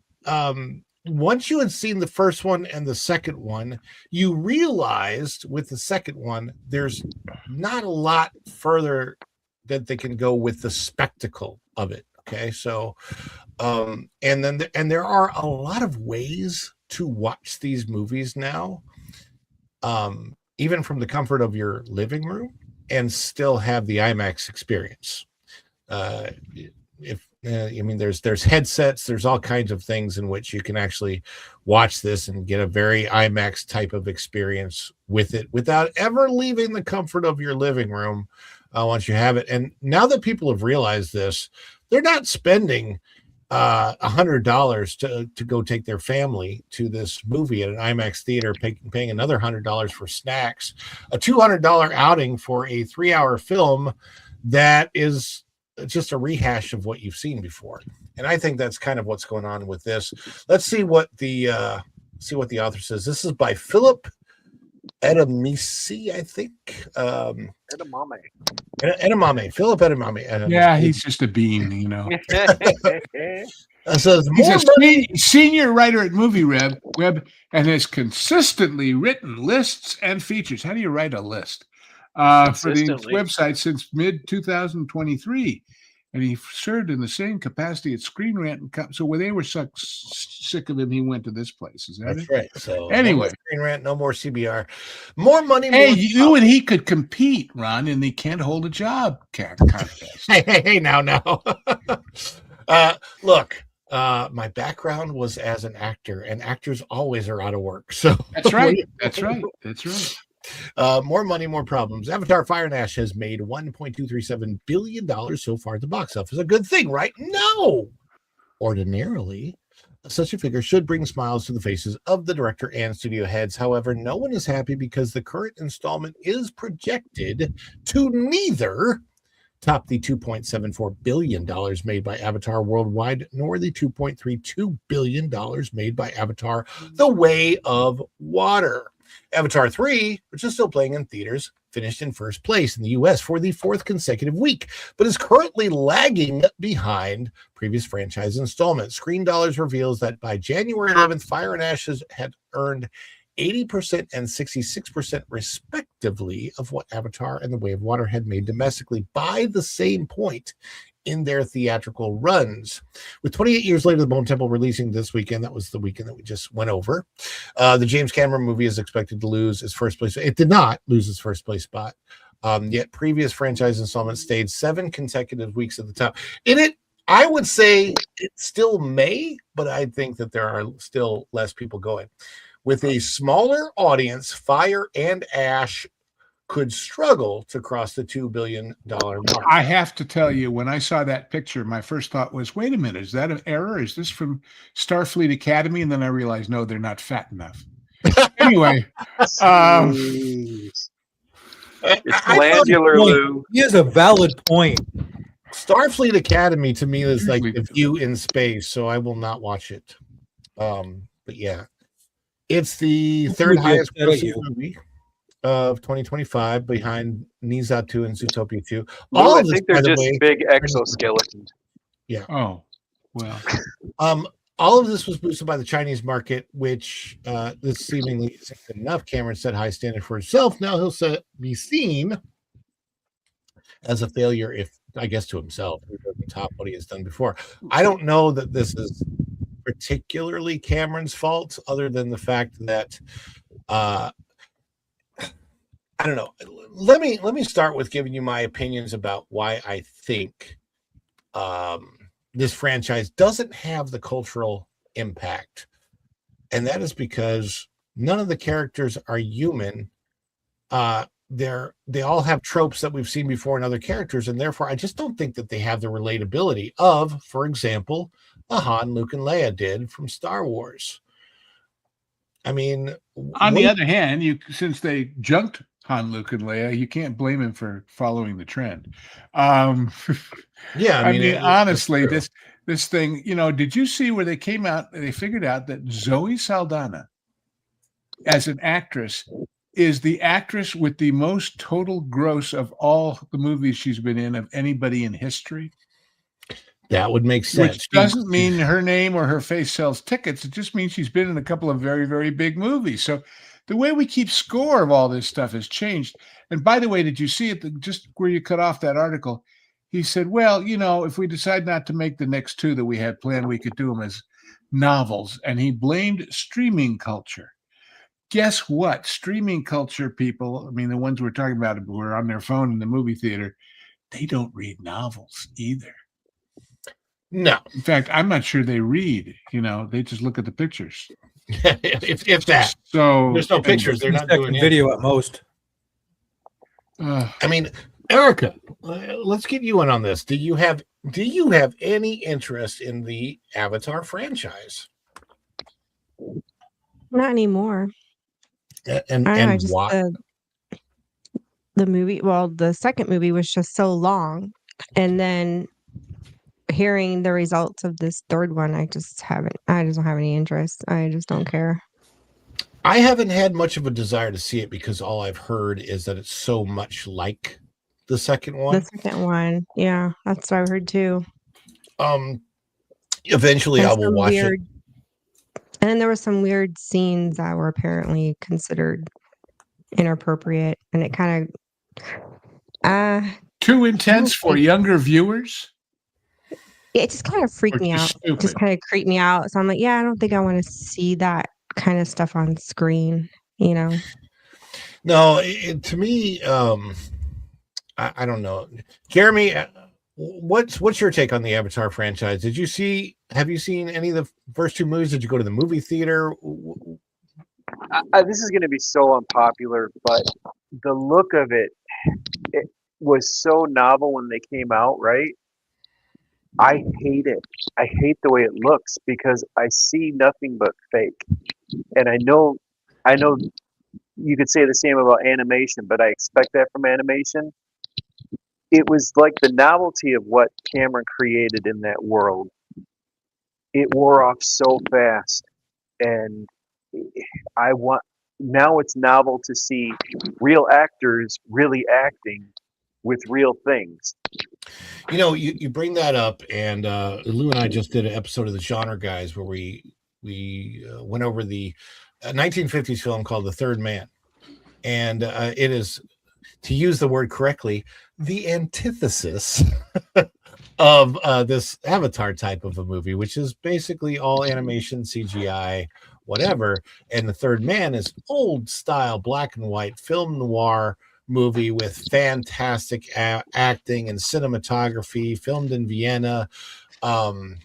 once you had seen the first one and the second one, you realized with the second one, there's not a lot further that they can go with the spectacle of it. Okay, so and there are a lot of ways to watch these movies now, even from the comfort of your living room, and still have the IMAX experience. There's headsets, there's all kinds of things in which you can actually watch this and get a very IMAX type of experience with it without ever leaving the comfort of your living room once you have it. And now that people have realized this, they're not spending $100 to go take their family to this movie at an IMAX theater, paying another $100 for snacks, a $200 outing for a 3-hour film that is just a rehash of what you've seen before. And I think that's kind of what's going on with this. Let's see what the author says. This is by Philip Edamame, I think. Edamame. Philip Edamame. Yeah, he's just a bean, you know. So he's a senior writer at Movie Web and has consistently written lists and features. How do you write a list? For the website since mid-2023. And he served in the same capacity at Screen Rant. So when they were sick of him, he went to this place. Is that That's right. So anyway, no Screen Rant, no more CBR, more money. Hey, you and he could compete, Ron, in the Can't Hold a Job contest. Hey, now. Look, my background was as an actor, and actors always are out of work. So that's right. That's right. More money, more problems. Avatar Fire and Ash has made $1.237 billion so far at the box office. A good thing, right? No. Ordinarily, such a figure should bring smiles to the faces of the director and studio heads. However, no one is happy because the current installment is projected to neither top the $2.74 billion made by Avatar worldwide, nor the $2.32 billion made by Avatar The Way of Water. Avatar 3, which is still playing in theaters, finished in first place in the U.S. for the fourth consecutive week, but is currently lagging behind previous franchise installments. Screen Dollars reveals that by January 11th, Fire and Ashes had earned 80% and 66% respectively of what Avatar and The Way of Water had made domestically by the same point in their theatrical runs. With 28 years later, The Bone Temple releasing this weekend, that was the weekend that we just went over, the James Cameron movie is expected to lose its first place. It did not lose its first place spot, yet previous franchise installments stayed 7 consecutive weeks at the top. In it, I would say it still may, but I think that there are still less people going. With a smaller audience, Fire and Ash could struggle to cross the $2 billion mark. I have to tell you, when I saw that picture, my first thought was, wait a minute, is that an error? Is this from Starfleet Academy? And then I realized, no, they're not fat enough. Anyway. It's glandular, Lou. He has a valid point. Starfleet Academy to me is like The View in space, so I will not watch it. But yeah. It's the third highest grossing movie of 2025 behind Niza 2 and Zootopia 2. I think they're just big exoskeletons. Yeah. Oh, well. All of this was boosted by the Chinese market, which this seemingly isn't good enough. Cameron set high standard for himself. Now he'll be seen as a failure, if I guess to himself, who doesn't top what he has done before. I don't know that this is particularly Cameron's fault, other than the fact that I don't know. Let me start with giving you my opinions about why I think this franchise doesn't have the cultural impact, and that is because none of the characters are human. They all have tropes that we've seen before in other characters, and therefore I just don't think that they have the relatability of, for example, Han, Luke, and Leia did from Star Wars. I mean, on the other hand, since they junked Han, Luke, and Leia, you can't blame him for following the trend. Yeah, I mean honestly, this thing, did you see where they came out? They figured out that Zoe Saldana, as an actress, is the actress with the most total gross of all the movies she's been in of anybody in history. That would make sense. Which doesn't mean her name or her face sells tickets. It just means she's been in a couple of very, very big movies. So the way we keep score of all this stuff has changed. And by the way, did you see it just where you cut off that article? He said, well, if we decide not to make the next 2 that we had planned, we could do them as novels. And he blamed streaming culture. Guess what? Streaming culture people, I mean, the ones we're talking about who are on their phone in the movie theater, they don't read novels either. No. In fact, I'm not sure they read. They just look at the pictures. if that. So there's no pictures. They're not doing video at most. I mean, Erica, let's get you in on this. Do you have any interest in the Avatar franchise? Not anymore. And why? The movie. Well, the second movie was just so long, and then hearing the results of this third one, I just don't have any interest. I just don't care. I haven't had much of a desire to see it because all I've heard is that it's so much like the second one. The second one, yeah, that's what I heard too. Eventually I will watch it. And then there were some weird scenes that were apparently considered inappropriate, and it kind of too intense for younger viewers. It just kind of freaked me out. It just kind of creeped me out. So I'm like, yeah, I don't think I want to see that kind of stuff on screen. No, to me, I don't know. Jeremy, what's your take on the Avatar franchise? Have you seen any of the first 2 movies? Did you go to the movie theater? This is going to be so unpopular, but the look of it was so novel when they came out, right? I hate it. I hate the way it looks because I see nothing but fake. And I know you could say the same about animation, but I expect that from animation. it was like the novelty of what Cameron created in that world. It wore off so fast, and now it's novel to see real actors really acting with real things. You know, you bring that up, and Lou and I just did an episode of the Genre Guys where we went over the 1950s film called The Third Man, and it is, to use the word correctly, the antithesis of this Avatar type of a movie, which is basically all animation, CGI, whatever. And The Third Man is old style black and white film noir movie with fantastic acting and cinematography, filmed in Vienna. And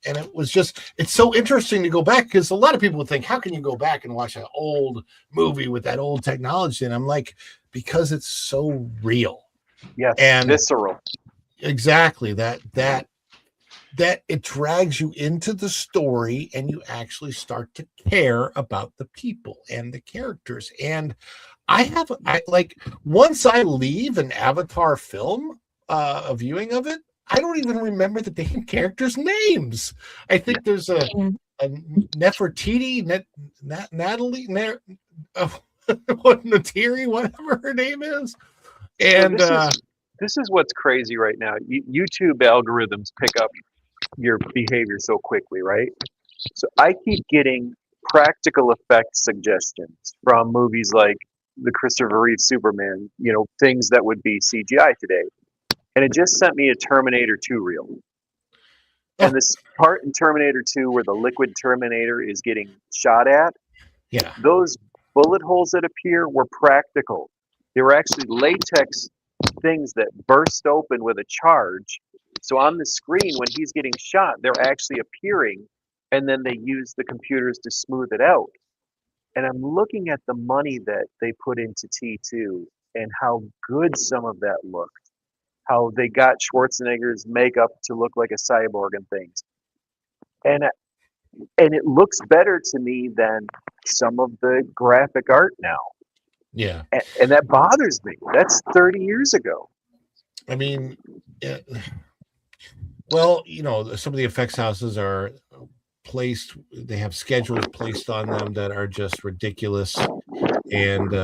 it was just, it's so interesting to go back, because a lot of people would think, how can you go back and watch an old movie with that old technology? And I'm like, because it's so real. Yeah, and visceral. Exactly. That it drags you into the story, and you actually start to care about the people and the characters. And I like, once I leave an Avatar film, a viewing of it, I don't even remember the damn characters' names. I think there's a Nefertiti, Natalie, Natiri, whatever her name is. And this is what's crazy right now. YouTube algorithms pick up your behavior so quickly, right? So I keep getting practical effects suggestions from movies like the Christopher Reeve Superman, you know, things that would be CGI today. And it just sent me a Terminator 2 reel. And this part in Terminator 2 where the liquid Terminator is getting shot at, yeah, those bullet holes that appear were practical. They were actually latex things that burst open with a charge. So on the screen, when he's getting shot, they're actually appearing, and then they use the computers to smooth it out. And I'm looking at the money that they put into T2 and how good some of that looked. How they got Schwarzenegger's makeup to look like a cyborg and things. And it looks better to me than some of the graphic art now. Yeah. And that bothers me. That's 30 years ago. I mean, well, you know, some of the effects houses are placed, they have schedules placed on them that are just ridiculous. And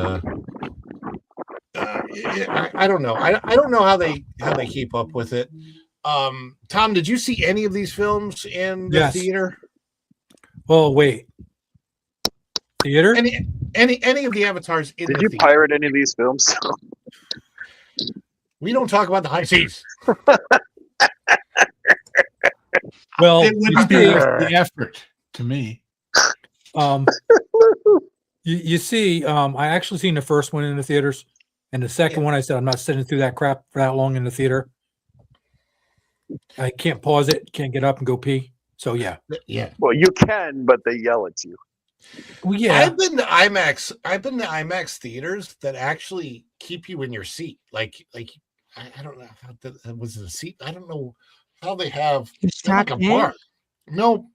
I don't know. I don't know how they keep up with it. Tom, did you see any of these films in the theater? Oh, wait. Theater? Any of the Avatars in Did the you theater? pirate any of these films? We don't talk about the high seas. Well, it would be the effort to me. You see, I actually seen the first one in the theaters, and the second one, I said, I'm not sitting through that crap for that long in the theater. I can't pause it, can't get up and go pee. So yeah. Well, you can, but they yell at you. Well, yeah. I've been to IMAX theaters that actually keep you in your seat. Like I don't know how that was a seat. I don't know how they have like a bar. No,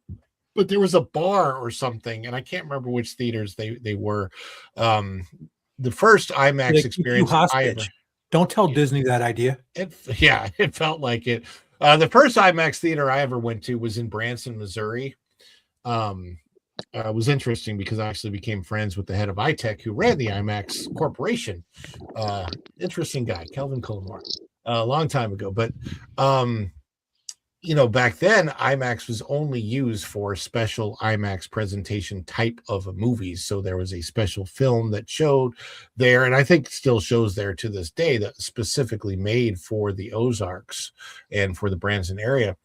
but there was a bar or something, and I can't remember which theaters they were. The first IMAX experience I ever. Don't tell Disney that idea. It felt like it. The first IMAX theater I ever went to was in Branson, Missouri. It was interesting because I actually became friends with the head of iTech who ran the IMAX Corporation. Interesting guy, Kelvin Colmore, a long time ago. But, you know, back then, IMAX was only used for special IMAX presentation type of movies. So there was a special film that showed there, and I think still shows there to this day, that specifically made for the Ozarks and for the Branson area.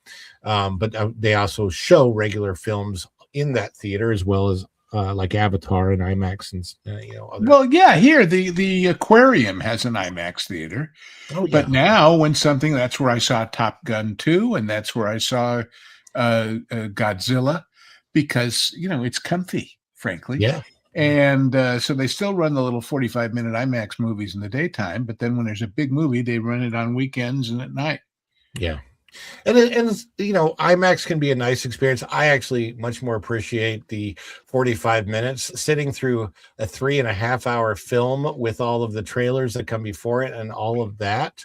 But they also show regular films in that theater, as well as like Avatar and IMAX and you know. Well, yeah, here the aquarium has an IMAX theater. Oh, yeah. But now, when something, that's where I saw Top Gun 2, and that's where I saw Godzilla, because you know it's comfy, frankly. Yeah. And so they still run the little 45-minute IMAX movies in the daytime, but then when there's a big movie, they run it on weekends and at night. Yeah. And IMAX can be a nice experience. I actually much more appreciate the 45 minutes sitting through a 3.5 hour film with all of the trailers that come before it and all of that.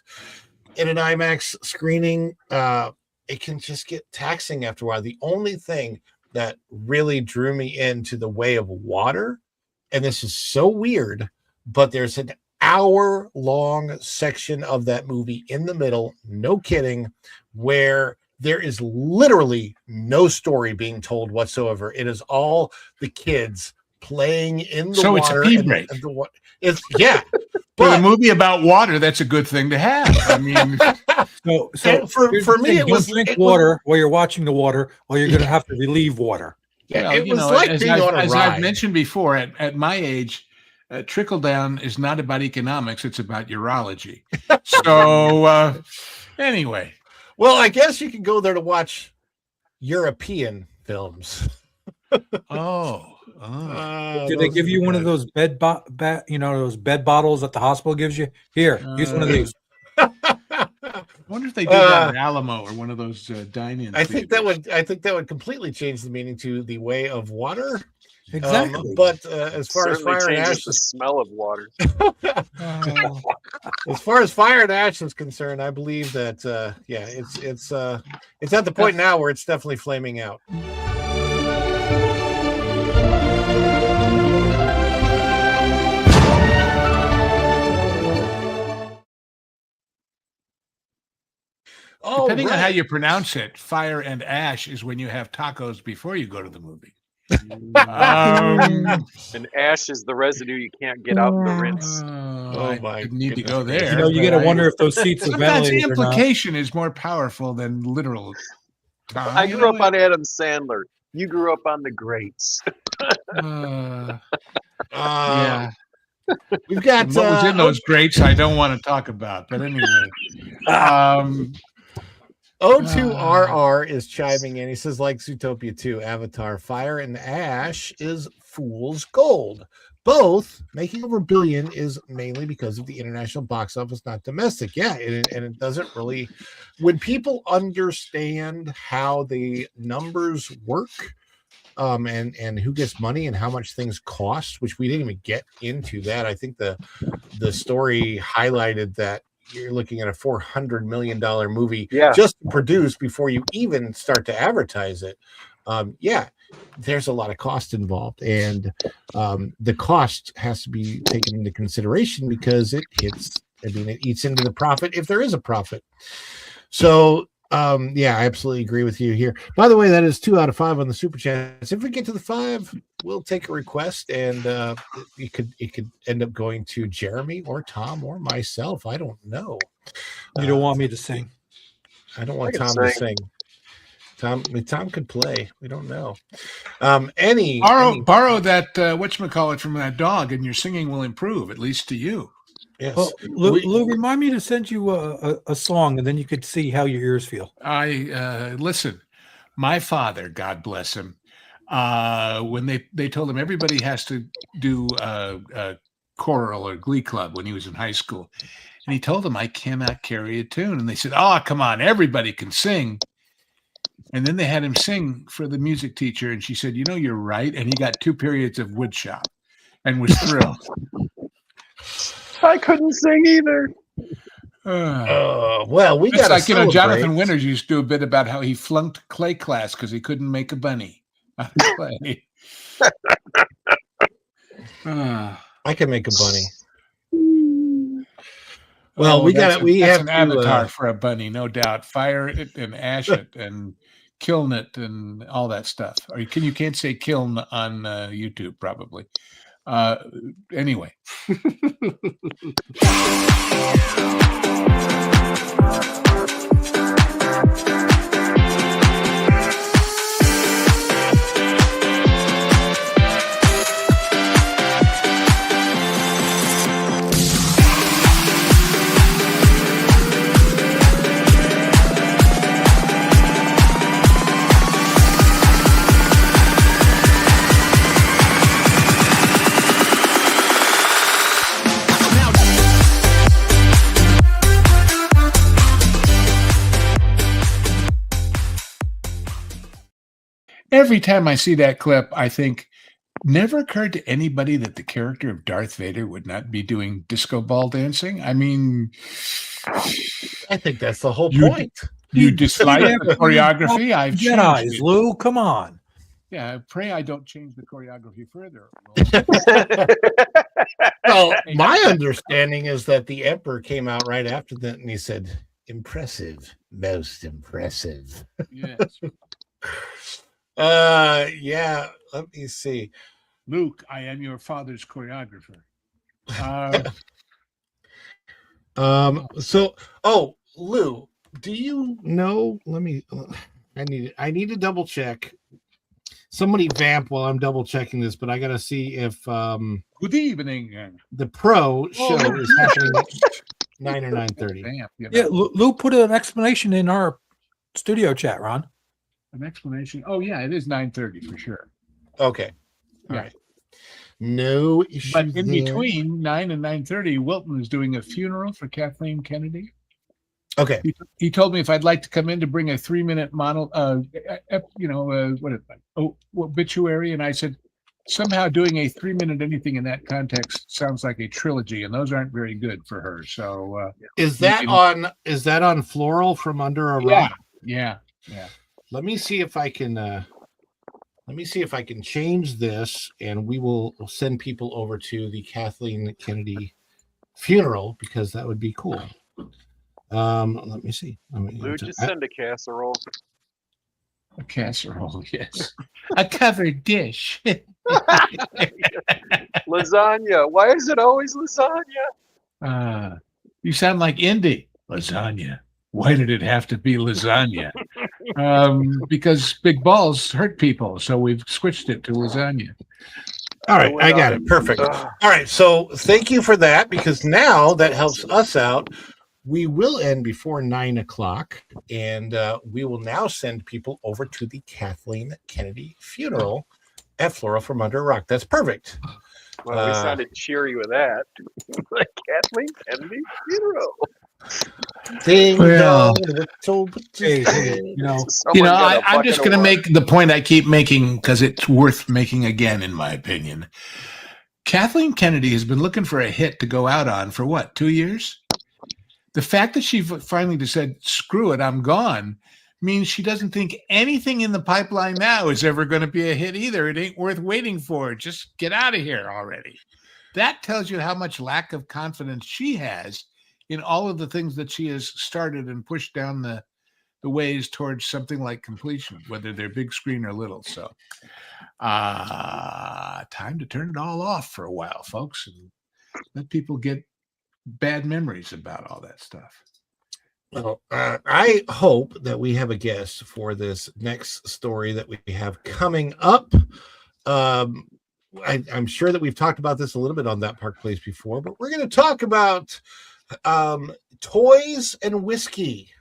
In an IMAX screening, it can just get taxing after a while. The only thing that really drew me into The Way of Water, and this is so weird, but there's an hour-long section of that movie in the middle, no kidding, where there is literally no story being told whatsoever. It is all the kids playing in the water. So it's a pee break. Yeah. For a movie about water, that's a good thing to have. I mean, so for me, it was drink water while you're watching the water, or you're going to have to relieve water. Yeah, it was like being on a as ride. I've mentioned before, at my age, trickle down is not about economics; it's about urology. So anyway, well, I guess you can go there to watch European films. Do they give you one of those those bed bottles that the hospital gives you? Here, use one of these. I wonder if they do that at Alamo or one of those dine-in. I think that would completely change the meaning to The Way of Water. Exactly. But as far as Fire and Ash, the smell of water. As far as Fire and Ash is concerned, I believe that it's at the point now where it's definitely flaming out. Depending on how you pronounce it, Fire and Ash is when you have tacos before you go to the movie. And ash is the residue you can't get out in the rinse. I need to go there. You got to wonder if those seats are Sometimes ventilated the implication is more powerful than literal. I grew up on Adam Sandler. You grew up on the greats. Yeah. We've got what was in those greats I don't want to talk about, but anyway. O2RR is chiming in. He says, like Zootopia 2, Avatar, Fire and Ash is Fool's Gold. Both making over $1 billion is mainly because of the international box office, not domestic. Yeah, and it doesn't really. When people understand how the numbers work, and who gets money and how much things cost, which we didn't even get into that. I think the story highlighted that you're looking at a $400 million movie just to produce before you even start to advertise it. There's a lot of cost involved, and the cost has to be taken into consideration because it eats into the profit if there is a profit. So I absolutely agree with you here. By the way, that is 2 out of 5 on the super chats. If we get to the 5, we'll take a request, and it could end up going to Jeremy or Tom or myself. I don't know. You don't want me to sing. I don't want Tom to sing. Tom could play. We don't know. Borrow that whatchamacallit from that dog, and your singing will improve, at least to you. Yes. Well, Lou, remind me to send you a song, and then you could see how your ears feel. Listen. My father, God bless him, when they told him everybody has to do a choral or glee club when he was in high school, and he told them I cannot carry a tune, and they said, "Oh, come on, everybody can sing." And then they had him sing for the music teacher, and she said, "You know, you're right," and he got 2 periods of woodshop, and was thrilled. I couldn't sing either. Well, we got like Jonathan Winters used to do a bit about how he flunked clay class because he couldn't make a bunny out of clay. I can make a bunny. Well, we have an avatar for a bunny, no doubt. Fire it and ash it and kiln it and all that stuff. Or you can't say kiln on YouTube probably. Anyway. Every time I see that clip, I think, never occurred to anybody that the character of Darth Vader would not be doing disco ball dancing. I mean, I think that's the whole point. You dislike the choreography. I've Jedi's, changed it. Lou. Come on. Yeah, pray I don't change the choreography further. Well, my understanding is that the Emperor came out right after that and he said, impressive, most impressive. Yes. Yeah, let me see. Luke, I am your father's choreographer. Lou, do you know? Let me. I need to double check. Somebody vamp while I'm double checking this, but I got to see if good evening. The pro show is happening at 9 or 9:30. Yeah, Lou put an explanation in our studio chat, Ron. An explanation. Oh yeah, it is 9:30 for sure. Okay. All right. No issues. But in between 9 and 9:30, Wilton is doing a funeral for Kathleen Kennedy. Okay. He told me if I'd like to come in to bring a 3-minute obituary, and I said somehow doing a 3-minute anything in that context sounds like a trilogy, and those aren't very good for her. So is that on Floral from Under a Rock? Yeah. Let me see if I can. Let me see if I can change this, and we will send people over to the Kathleen Kennedy funeral because that would be cool. Let me see. Lou, just send a casserole. A casserole, yes. A covered dish. Lasagna. Why is it always lasagna? You sound like Indy. Lasagna. Why did it have to be lasagna? Because big balls hurt people, so we've switched it to lasagna. All right, I got it. Perfect. All right, so thank you for that, because now that helps us out. We will end before 9 o'clock, and we will now send people over to the Kathleen Kennedy funeral at Floral from Under a Rock. That's perfect. Well, we sounded cheery with that. The Kathleen Kennedy funeral. I'm just going to make the point I keep making because it's worth making again, in my opinion. Kathleen Kennedy has been looking for a hit to go out on for what, 2 years? The fact that she finally just said, screw it, I'm gone, means she doesn't think anything in the pipeline now is ever going to be a hit either. It ain't worth waiting for. Just get out of here already. That tells you how much lack of confidence she has in all of the things that she has started and pushed down the ways towards something like completion, whether they're big screen or little. So time to turn it all off for a while, folks, and let people get bad memories about all that stuff. Well, I hope that we have a guest for this next story that we have coming up. I'm sure that we've talked about this a little bit on That Park Place before, but we're going to talk about toys and whiskey.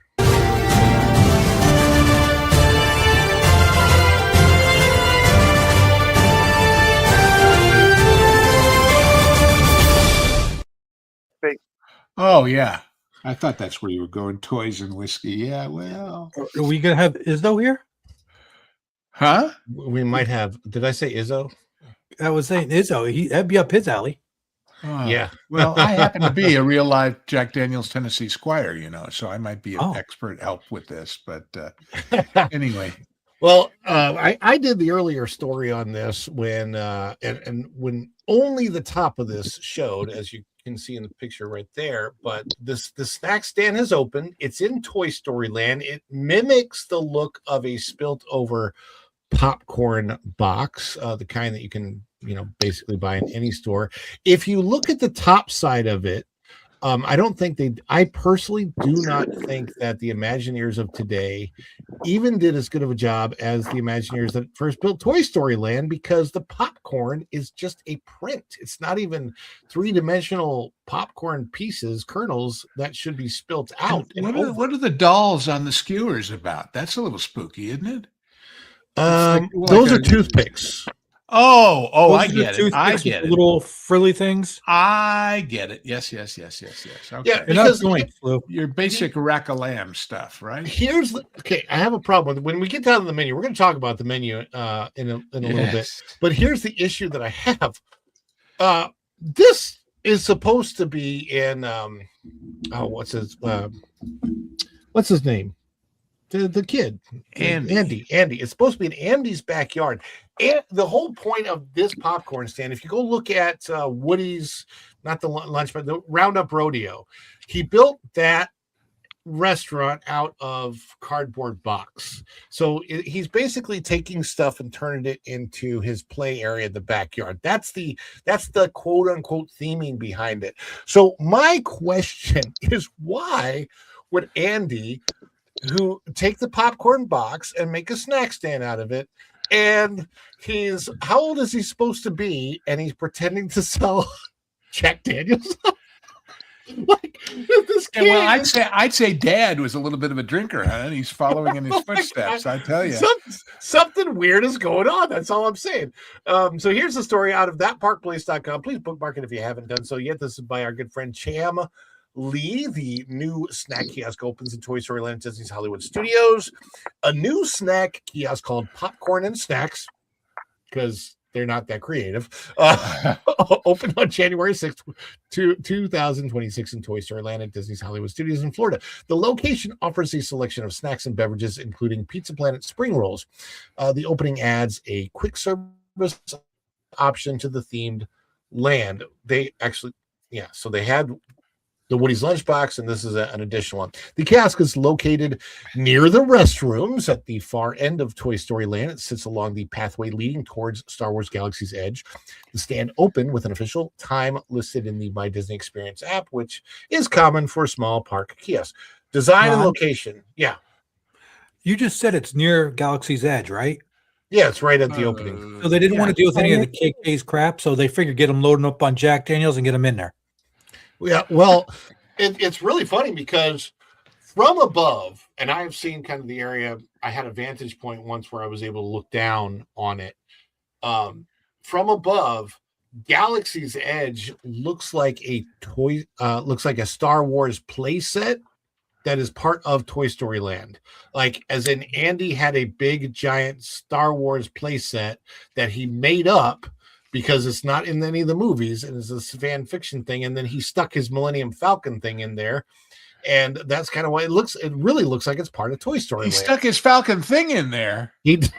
Oh, yeah. I thought that's where you were going, toys and whiskey. Yeah, well. Are we going to have Izzo here? Huh? We might have. Did I say Izzo? I was saying Izzo. That'd be up his alley. Yeah. Well, I happen to be a real live Jack Daniels Tennessee Squire, so I might be an expert help with this. But anyway. Well, I did the earlier story on this when and when only the top of this showed, as you can see in the picture right there. But the snack stand has opened. It's in Toy Story Land. It mimics the look of a spilt over popcorn box, the kind that you can basically buy in any store. If you look at the top side of it, I personally do not think that the Imagineers of today even did as good of a job as the Imagineers that first built Toy Story Land, because the popcorn is just a print. It's not even 3-dimensional popcorn pieces, kernels that should be spilt out. What are the dolls on the skewers about? That's a little spooky, isn't it? Those are toothpicks. Oh, Those I are the get it. I toothpicks with get the it. little frilly things. I get it. Yes. Okay. Yeah, They're not because joints, Lou. Your basic rack of lamb stuff, right? here's the okay. I have a problem with when we get down to the menu. We're going to talk about the menu in a little bit. Yes. But here's the issue that I have. This is supposed to be in what's his name? The kid. Andy. Andy. It's supposed to be in Andy's backyard. And the whole point of this popcorn stand, if you go look at Woody's, not the lunch, but the Roundup Rodeo, he built that restaurant out of cardboard box. So he's basically taking stuff and turning it into his play area in the backyard. That's the quote unquote theming behind it. So my question is, why would Andy, who take the popcorn box and make a snack stand out of it, and how old is he supposed to be, and he's pretending to sell Jack Daniels? Like, this kid, well, I'd say Dad was a little bit of a drinker, huh? And he's following in his footsteps. I tell you, something weird is going on. That's all I'm saying. So here's the story out of thatparkplace.com. Please bookmark it if you haven't done so yet. This is by our good friend Cham Lee. The new snack kiosk opens in Toy Story Land at Disney's Hollywood Studios. A new snack kiosk called Popcorn and Snacks, because they're not that creative. Opened on January 6th, 2026 in Toy Story Land at Disney's Hollywood Studios in Florida. The location offers a selection of snacks and beverages, including Pizza Planet spring rolls. The opening adds a quick service option to the themed land. They actually, so they had the Woody's Lunchbox, and this is an additional one. The kiosk is located near the restrooms at the far end of Toy Story Land. It sits along the pathway leading towards Star Wars Galaxy's Edge. The stand opened with an official time listed in the My Disney Experience app, which is common for small park kiosks. Design and location. Yeah. You just said it's near Galaxy's Edge, right? Yeah, it's right at the opening. So they didn't want to deal with any of the KK's crap, so they figured get them loading up on Jack Daniels and get them in there. Yeah, well, it's really funny because from above, and I've seen kind of the area, I had a vantage point once where I was able to look down on it. From above, Galaxy's Edge looks like a Star Wars playset that is part of Toy Story Land. Like, as in Andy had a big, giant Star Wars playset that he made up because it's not in any of the movies and it's a fan fiction thing. And then he stuck his Millennium Falcon thing in there. And that's kind of why it really looks like it's part of Toy Story Land. He stuck his Falcon thing in there. He's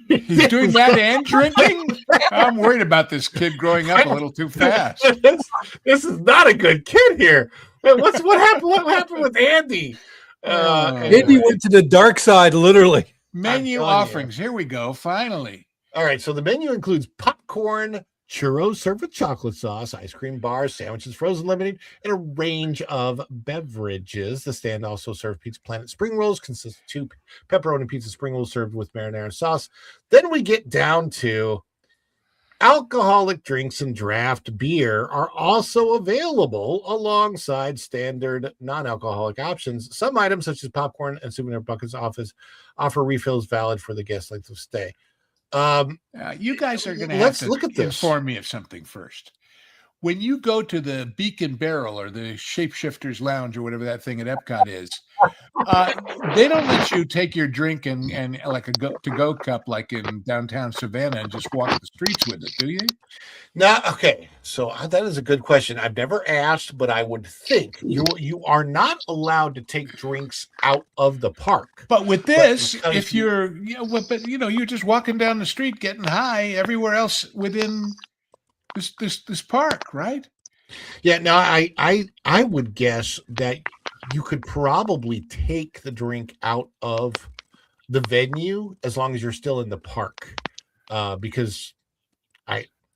doing that and drinking? I'm worried about this kid growing up a little too fast. This is not a good kid here. What happened? What happened with Andy? Andy went to the dark side, literally. Menu offerings. Here we go. Finally. All right, so the menu includes popcorn, churros served with chocolate sauce, ice cream bars, sandwiches, frozen lemonade, and a range of beverages. The stand also served Pizza Planet spring rolls, consist of 2 pepperoni pizza spring rolls served with marinara sauce. Then we get down to alcoholic drinks and draft beer are also available alongside standard non-alcoholic options. Some items, such as popcorn and souvenir buckets, offer refills valid for the guest length of stay. You guys are going to have to look at this. Inform me of something first. When you go to the Beacon Barrel or the Shapeshifters Lounge or whatever that thing at Epcot is, they don't let you take your drink and like a to-go cup like in downtown Savannah and just walk the streets with it, do you? No, okay. So that is a good question. I've never asked, but I would think you are not allowed to take drinks out of the park. But with this, if you're just walking down the street getting high everywhere else within this park, right? Yeah. Now, I would guess that you could probably take the drink out of the venue as long as you're still in the park, because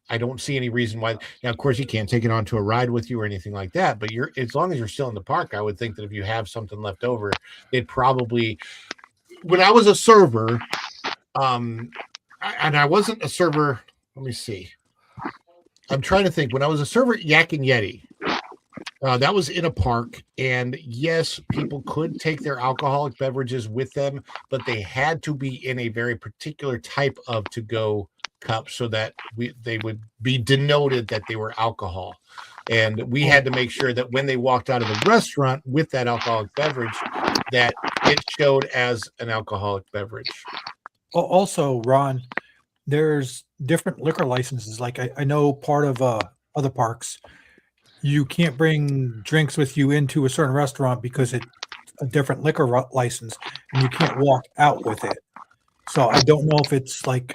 I don't see any reason why. Now, of course, you can't take it onto a ride with you or anything like that. But as long as you're still in the park, I would think that if you have something left over, they'd probably. When I was a server, and I wasn't a server. Let me see. I'm trying to think. When I was a server at Yak and Yeti, that was in a park, and yes, people could take their alcoholic beverages with them, but they had to be in a very particular type of to-go cups so that they would be denoted that they were alcohol. And we had to make sure that when they walked out of the restaurant with that alcoholic beverage, that it showed as an alcoholic beverage. Also, Ron, there's different liquor licenses. Like I know part of other parks, you can't bring drinks with you into a certain restaurant because it's a different liquor license, and you can't walk out with it. So I don't know if it's like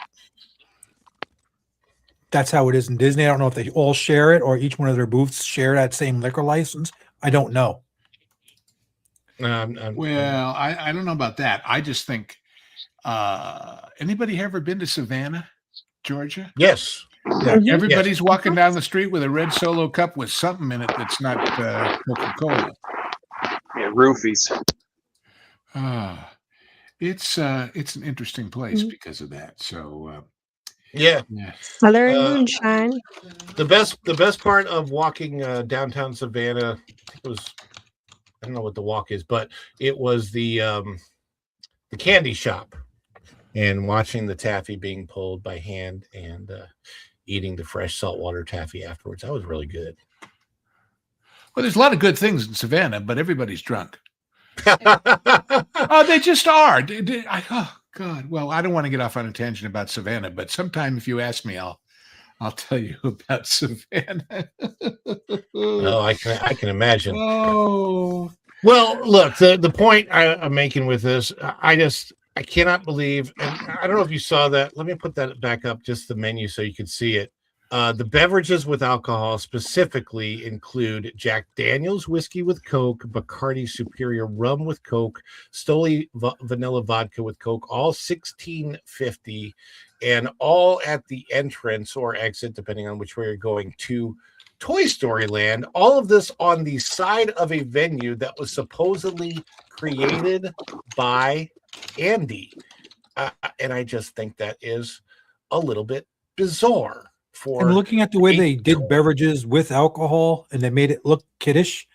that's how it is in Disney. I don't know if they all share it or each one of their booths share that same liquor license. I don't know. Well, I don't know about that. I just think, anybody ever been to Savannah, Georgia? Yes. Yeah, everybody's walking down the street with a red Solo cup with something in it that's not Coca-Cola. Yeah, roofies. It's an interesting place because of that. So yeah. Other moonshine. The best part of walking downtown Savannah, it was, I don't know what the walk is, but it was the candy shop and watching the taffy being pulled by hand and eating the fresh saltwater taffy afterwards. That was really good. Well, there's a lot of good things in Savannah, but everybody's drunk. Oh, they just are. Oh God. Well, I don't want to get off on a tangent about Savannah, but sometime if you ask me, I'll tell you about Savannah. Oh, I can imagine. Oh, well, look, the point I'm making with this, I cannot believe, and I don't know if you saw that. Let me put that back up, just the menu so you can see it. The beverages with alcohol specifically include Jack Daniel's whiskey with Coke, Bacardi Superior rum with Coke, Stoli vanilla vodka with Coke, all $16.50, and all at the entrance or exit, depending on which way you're going, to Toy Story Land. All of this on the side of a venue that was supposedly created by Andy. And I just think that is a little bit bizarre. And looking at the way they did beverages with alcohol and they made it look kiddish.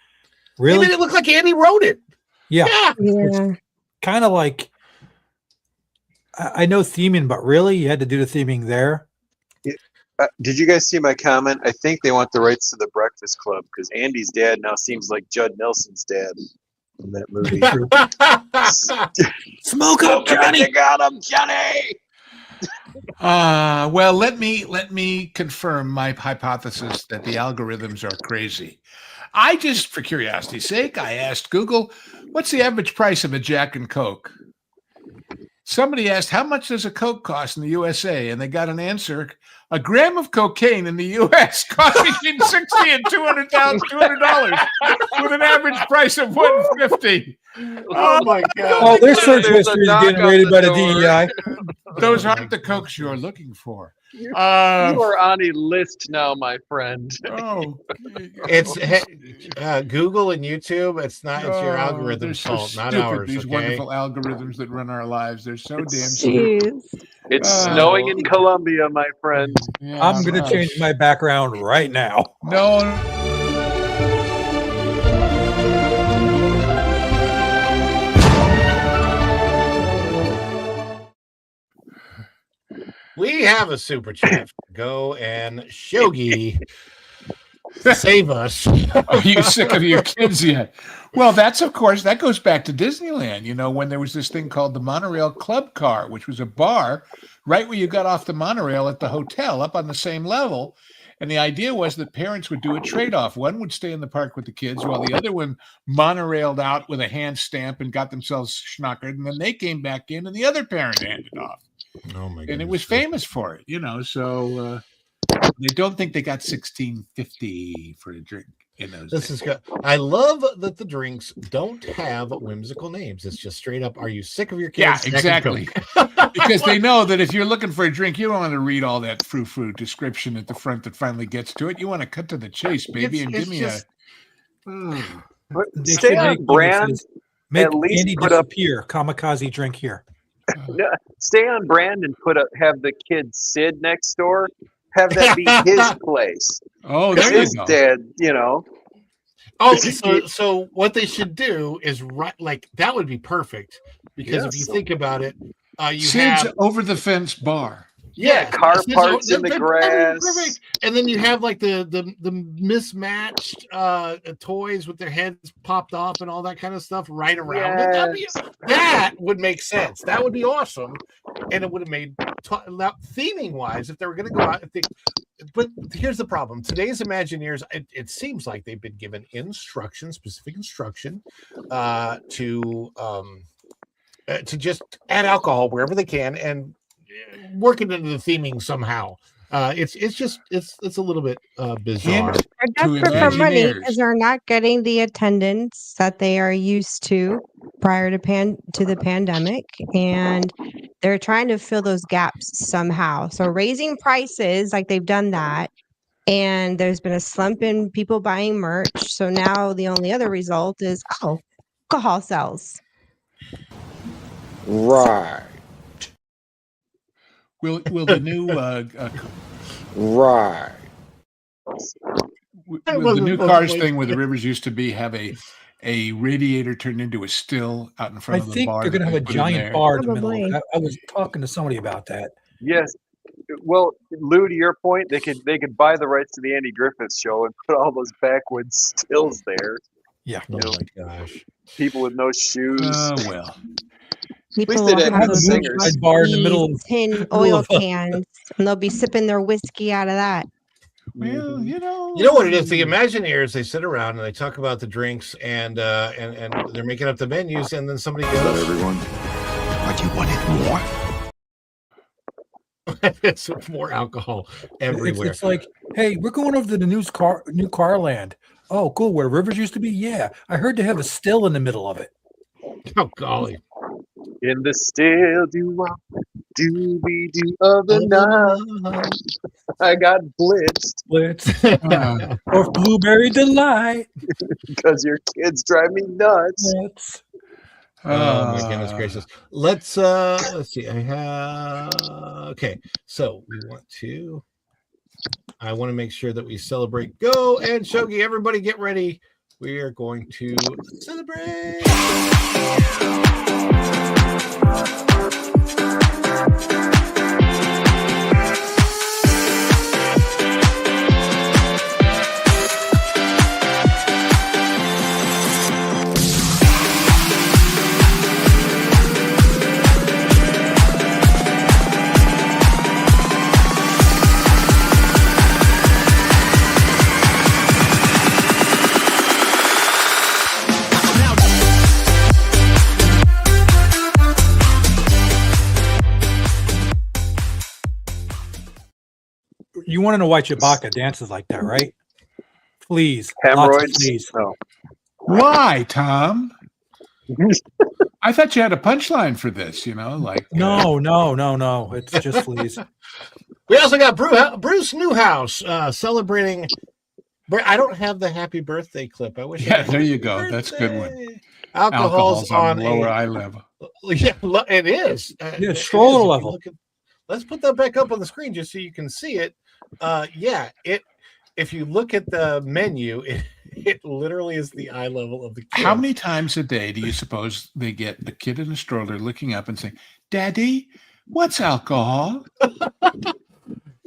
Really? They made it look like Andy wrote it. Yeah. Yeah. Kind of like, I know theming, but really you had to do the theming there. Did you guys see my comment? I think they want the rights to the Breakfast Club because Andy's dad now seems like Judd Nelson's dad in that movie. Smoke up, Johnny! You got him, Johnny! Well, let me confirm my hypothesis that the algorithms are crazy. I just, for curiosity's sake, I asked Google, what's the average price of a Jack and Coke? Somebody asked, how much does a Coke cost in the USA? And they got an answer. A gram of cocaine in the U.S. costs between $60 and $200 with an average price of $150. Oh my God! Oh, their search history is getting rated by the DEI. Those aren't the Cokes you're looking for. You are on a list now, my friend. Oh, it's Google and YouTube. It's not. It's your algorithm's fault, not ours. These okay? wonderful algorithms that run our lives. They're so damn stupid. It's snowing in Colombia, my friend. Yeah, I'm going to change my background right now. No. We have a super chat. Go and Shogi save us. Are you sick of your kids yet? Well, that goes back to Disneyland, you know, when there was this thing called the Monorail Club Car, which was a bar right where you got off the monorail at the hotel up on the same level. And the idea was that parents would do a trade-off. One would stay in the park with the kids while the other one monorailed out with a hand stamp and got themselves schnockered. And then they came back in and the other parent handed off. Oh my! And it was famous for it, you know. So they don't think they got $16.50 for a drink in those. This is good. I love that the drinks don't have whimsical names. It's just straight up. Are you sick of your kids? Yeah, exactly. Because they know that if you're looking for a drink, you don't want to read all that frou-frou description at the front that finally gets to it. You want to cut to the chase, baby, and give me Stay on brand. Make at least Andy put up disappear. Kamikaze drink here. Stay on brand and have the kid Sid next door. Have that be his place. Oh, there his you go. dad, you know. Oh, so what they should do is like that would be perfect because if you think about it, you Sid's have over the fence bar. Yeah, car it's- parts in the they're grass. perfect. And then you have like the mismatched toys with their heads popped off and all that kind of stuff right around it. That would make sense. That would be awesome, and it would have made theming wise if they were going to go out. But here's the problem: today's Imagineers, it seems like they've been given specific instruction, to just add alcohol wherever they can and work it into the theming somehow. It's a little bit bizarre. They're desperate for money because they're not getting the attendance that they are used to prior to the pandemic, and they're trying to fill those gaps somehow. So raising prices, like they've done that, and there's been a slump in people buying merch. So now the only other result is alcohol sales. Right. Will the new right? Will the new cars thing where the rivers used to be have a radiator turned into a still out in front I of the think bar? they're going to have a put in giant there? bar in the middle. Of it. I was talking to somebody about that. Yes. Well, Lou, to your point, they could buy the rights to the Andy Griffith Show and put all those backwoods stills there. Yeah. Oh my gosh. People with no shoes. Well. People At least will they'd have have the those singers. Bar in the middle of- tin oil cans, and they'll be sipping their whiskey out of that. Well, you know what it is. The Imagineers, they sit around and they talk about the drinks and they're making up the menus, and then somebody goes, everyone? But you wanted more? it's more alcohol everywhere. It's like, hey, we're going over to the new car land. Oh, cool. Where rivers used to be? Yeah. I heard they have a still in the middle of it. Oh, golly. In the still doobie doo of the night, I got blitzed. Or blueberry delight. Because your kids drive me nuts. Oh my goodness gracious. Let's see. Okay, so I want to make sure that we celebrate. Go and Shogi, everybody get ready. We are going to celebrate. You want to know why Chewbacca dances like that, right? Please. Hemorrhoids? Please. No. Why, Tom? I thought you had a punchline for this, like No. It's just fleas. We also got Bruce Newhouse celebrating. I don't have the happy birthday clip. I wish. Yeah, there you go. That's a good one. Alcohol's on lower eye level. Yeah, it is. Stroller level. Let's put that back up on the screen just so you can see it. If you look at the menu, it literally is the eye level of the kid. How many times a day do you suppose they get the kid in a stroller looking up and saying, "Daddy, what's alcohol?"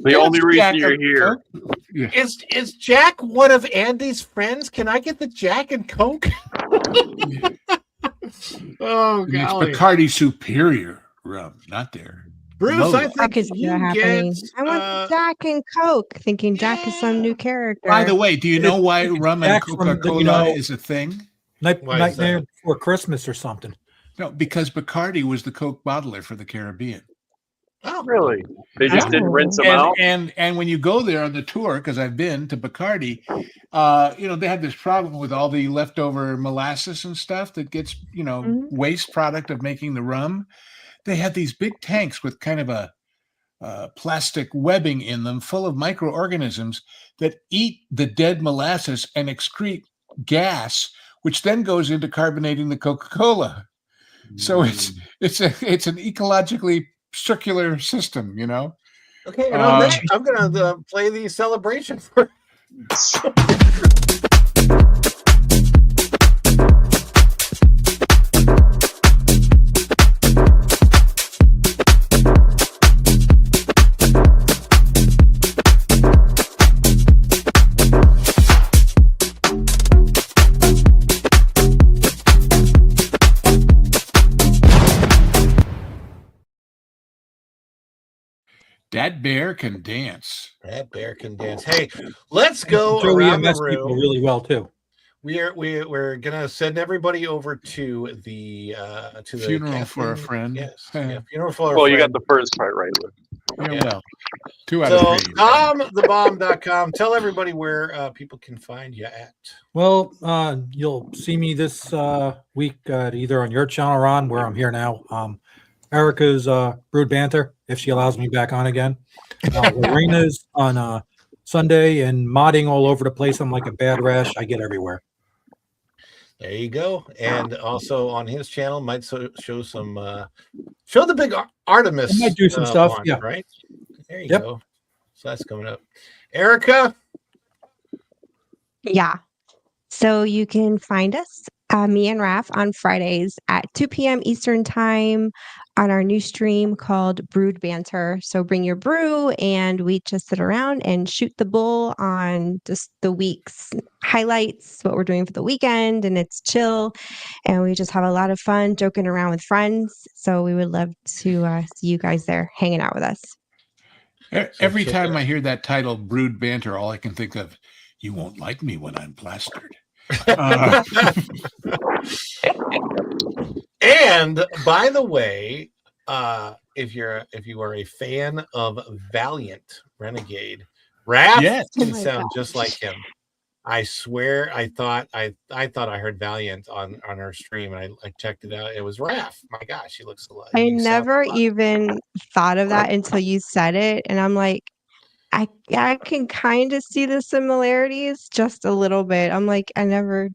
The only reason you're here. Yeah. Is Jack one of Andy's friends? Can I get the Jack and Coke? Oh, And golly. it's Bacardi Superior rum, not there. Bruce, I I think could see you that happening. get. I want Jack and Coke, thinking Jack is some new character. By the way, do you know why rum and Jack from the, Coca-Cola is a thing? Nightmare Before Christmas or something. No, because Bacardi was the Coke bottler for the Caribbean. Oh, really? They just didn't rinse them out? And when you go there on the tour, because I've been to Bacardi, they had this problem with all the leftover molasses and stuff that gets, waste product of making the rum. They had these big tanks with kind of a plastic webbing in them full of microorganisms that eat the dead molasses and excrete gas, which then goes into carbonating the Coca-Cola. So it's an ecologically circular system, Okay, and on that, I'm going to play the celebration for. That bear can dance. That bear can dance. Hey, let's go Joey around the MS people room. really well too. We're gonna send everybody over to the Funeral for a Kathleen- friend. Yes, yeah, funeral for a Well, friend. you got the first part right, Luke. Yeah, well, 2 out So of 3. TomTheBomb.com. Tell everybody where people can find you at. Well, you'll see me this week either on your channel, Ron, where I'm here now. Erica's Brood Banter, if she allows me back on again. Lorena's on Sunday, and modding all over the place. I'm like a bad rash. I get everywhere. There you go. And also on his channel, might show some show the big Artemis. I might do some stuff. launch, Yeah. Right. There you Yep. go. So that's coming up. Erica. Yeah. So you can find us, me and Raph, on Fridays at 2 p.m. Eastern Time on our new stream called Brood Banter. So bring your brew, and we just sit around and shoot the bull on just the week's highlights, what we're doing for the weekend, and it's chill. And we just have a lot of fun joking around with friends. So we would love to see you guys there hanging out with us. Every time I hear that title, Brood Banter, all I can think of, you won't like me when I'm plastered. And by the way, if you are a fan of Valiant Renegade, Raph Yes. can sound just like him. I swear, I thought I heard Valiant on her stream, and I checked it out. It was Raph. My gosh, he looks alike. I never even thought of that until you said it, and I'm like, I can kind of see the similarities just a little bit. I'm like, I never.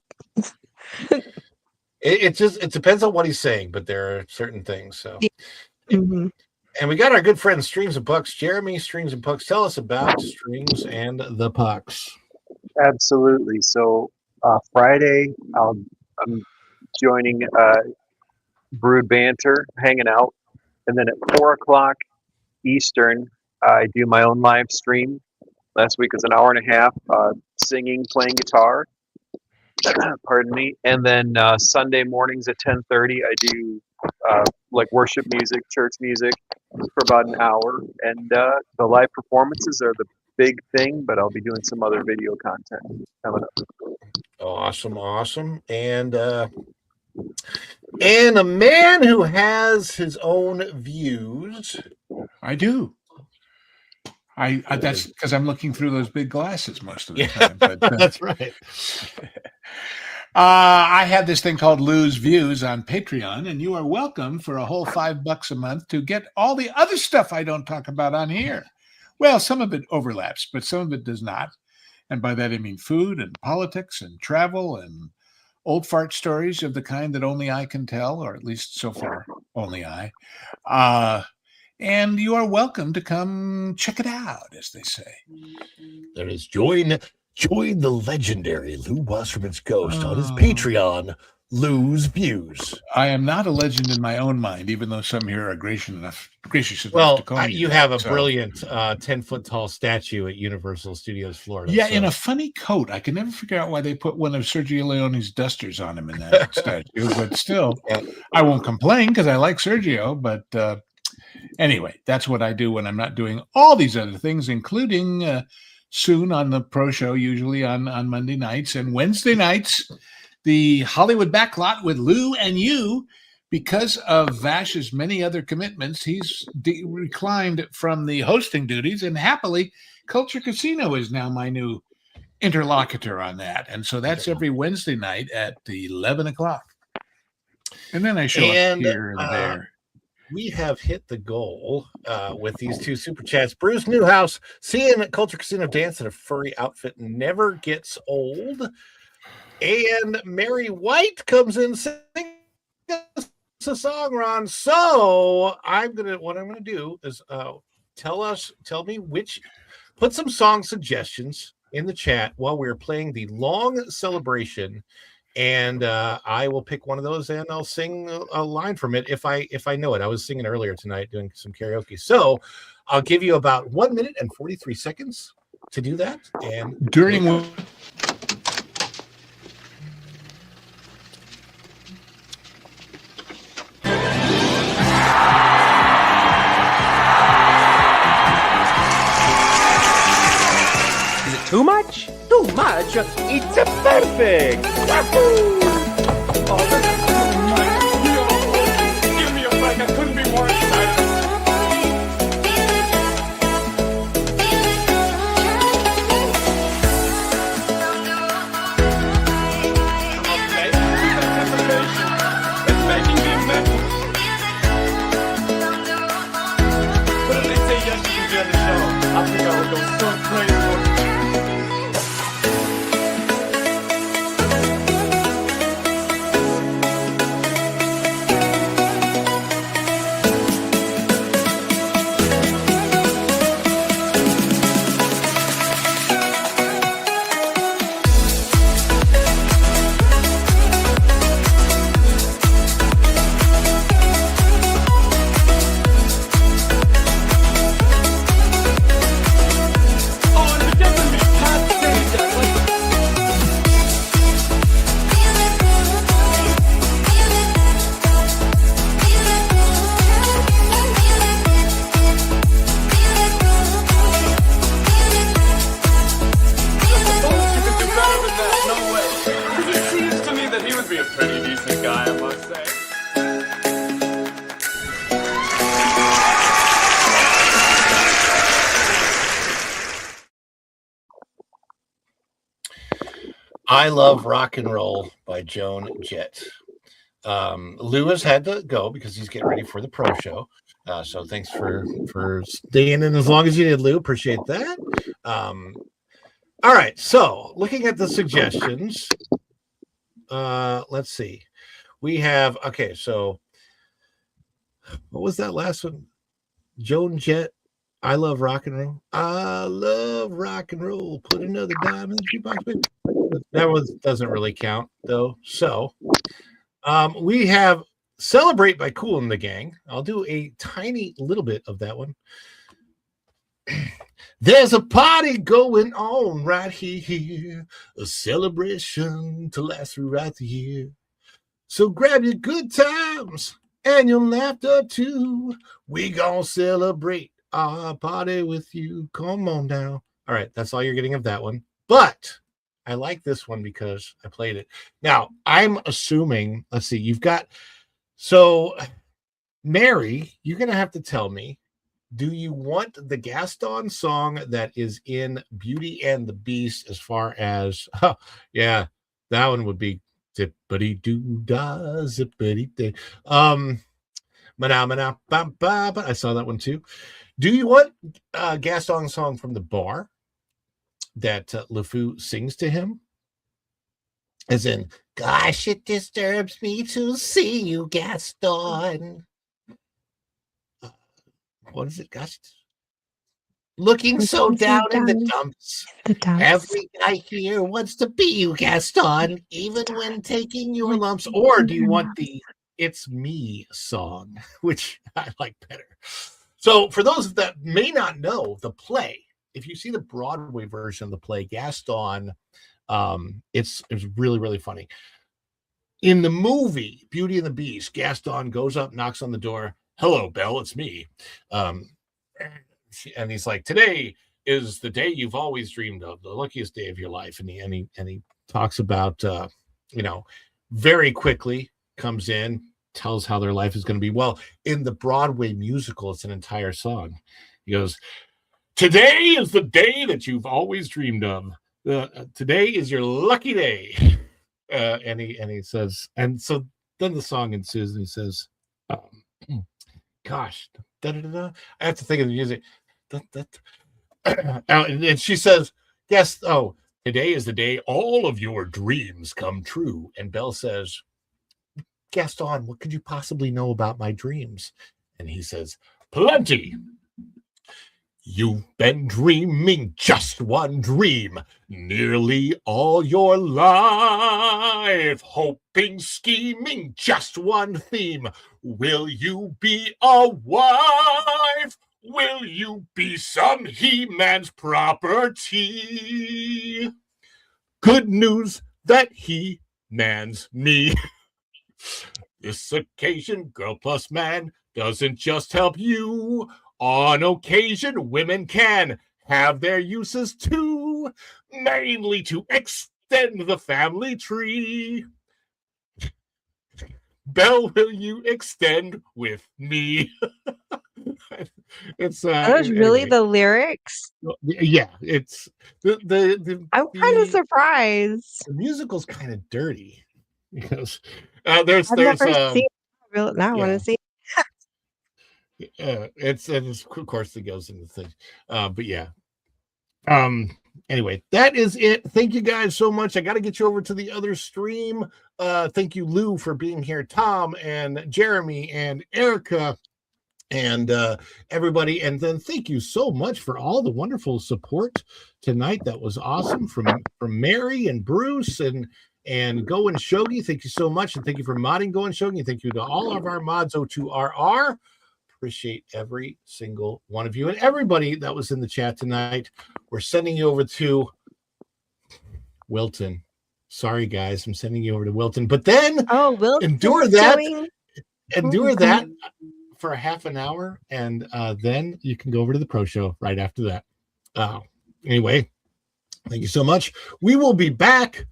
It depends on what he's saying, but there are certain things. So, Mhm. and we got our good friend Streams and Pucks, Jeremy. Streams and Pucks, tell us about Streams and the Pucks. Absolutely. So Friday, I'm joining Brood Banter, hanging out, and then at 4:00 Eastern, I do my own live stream. Last week was an hour and a half, singing, playing guitar. Pardon me. And then Sunday mornings at 10:30, I do like worship music, church music for about an hour. And the live performances are the big thing, but I'll be doing some other video content coming up. Awesome. And a man who has his own views. I do. I that's because I'm looking through those big glasses most of the time. But, That's right. I have this thing called Lou's Views on Patreon, and you are welcome for a whole $5 a month to get all the other stuff I don't talk about on here. Well, some of it overlaps, but some of it does not. And by that, I mean food and politics and travel and old fart stories of the kind that only I can tell, or at least so far, only I. And you are welcome to come check it out, as they say. There is join the legendary Lou Wasserman's ghost on his Patreon, Lou's Views. I am not a legend in my own mind, even though some here are gracious enough Well, to call me you that, have a so. brilliant 10-foot tall statue at Universal Studios Florida. Yeah, so. in a funny coat. I can never figure out why they put one of Sergio Leone's dusters on him in that statue, but still, I won't complain because I like Sergio. But anyway, that's what I do when I'm not doing all these other things, including soon on the Pro Show, usually on Monday nights and Wednesday nights, the Hollywood Backlot with Lou and you. Because of Vash's many other commitments, he's reclined from the hosting duties, and happily, Culture Casino is now my new interlocutor on that. And so that's every Wednesday night at 11 o'clock. And then I show up here and there. We have hit the goal with these two super chats. Bruce Newhouse, seeing Culture Casino dance in a furry outfit never gets old. And Mary White comes in singing a song, Ron. So what I'm gonna do is tell me put some song suggestions in the chat while we're playing the long celebration, and I will pick one of those and I'll sing a line from it if I know it. I was singing earlier tonight doing some karaoke, so I'll give you about 1 minute and 43 seconds to do that. And during Too much? Too much? It's perfect! Wahoo! Oh, this is so nice. Give me a break. I couldn't be more excited. It's making me mental. But if they say yes, you can be on the show, I think I would go so crazy. I Love Rock and Roll by Joan Jett. Lou has had to go because he's getting ready for the pro show. So thanks for staying in as long as you did, Lou. Appreciate that. All right. So looking at the suggestions, let's see. We have, okay, so what was that last one? Joan Jett, I Love Rock and Roll. I love rock and roll. Put another dime in the jukebox, baby. That one doesn't really count, though. So we have Celebrate by Kool and the Gang. I'll do a tiny little bit of that one. There's a party going on right here, a celebration to last throughout the year. So grab your good times and your laughter too. We gonna celebrate our party with you. Come on now. All right, that's all you're getting of that one. But I like this one because I played it. Now, I'm assuming, let's see, you've got, so Mary, you're going to have to tell me, do you want the Gaston song that is in Beauty and the Beast as far as, yeah, that one would be zippity-doo-dah, zippity-day. Mana, bam, bam, I saw that one too. Do you want Gaston's song from the bar that LeFou sings to him? As in, gosh, it disturbs me to see you, Gaston. What is it, gosh? Looking so down in the dumps. Every guy here wants to be you, Gaston, even when taking your lumps. Or do you want the It's Me song, which I like better? So for those that may not know the play, if you see the Broadway version of the play, Gaston, it's really, really funny. In the movie Beauty and the Beast, Gaston goes up, knocks on the door. Hello, Belle, it's me. And he's like, today is the day you've always dreamed of, the luckiest day of your life. And he talks about, very quickly comes in, tells how their life is going to be. Well, in the Broadway musical, it's an entire song. He goes, today is the day that you've always dreamed of. Today is your lucky day. And he says, and so then the song ensues, and he says, gosh, I have to think of the music. And she says, yes, today is the day all of your dreams come true. And Belle says, Gaston, what could you possibly know about my dreams? And he says, plenty. You've been dreaming just one dream nearly all your life, hoping, scheming, just one theme. Will you be a wife? Will you be some He-Man's property? Good news that He-Man's me. This occasion, girl plus man, doesn't just help you. On occasion, women can have their uses too. you, mainly to extend the family tree. Bell, will you extend with me? It's Are those really anyway. the lyrics? Yeah, it's the I'm kind of surprised. the musical's kind of dirty because there's I've never seen it. Now I want yeah. to see. It's of course it goes into things, but yeah. Anyway, that is it. Thank you guys so much. I got to get you over to the other stream. Thank you, Lou, for being here. Tom and Jeremy and Erica and everybody. And then thank you so much for all the wonderful support tonight. That was awesome from Mary and Bruce and Go and Shogi. Thank you so much. And thank you for modding Go and Shogi. And thank you to all of our mods, O2RR. Appreciate every single one of you and everybody that was in the chat tonight. We're sending you over to Wilton. Sorry, guys, I'm sending you over to Wilton. But then Wilton endure that for a half an hour, and then you can go over to the pro show right after that. Anyway, thank you so much. We will be back.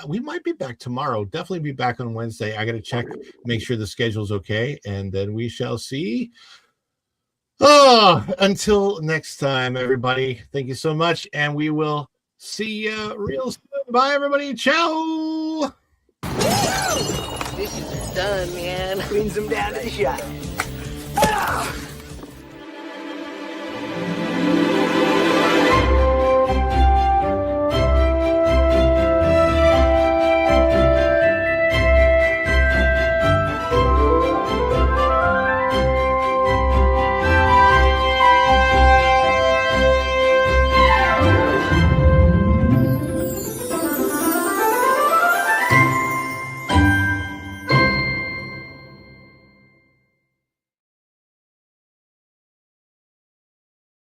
We might be back tomorrow. Definitely be back on Wednesday. I got to check, make sure the schedule's okay, and then we shall see. Until next time, everybody. Thank you so much, and we will see you real soon. Bye, everybody. Ciao. Dishes are done, man. Cleans them down to the shop.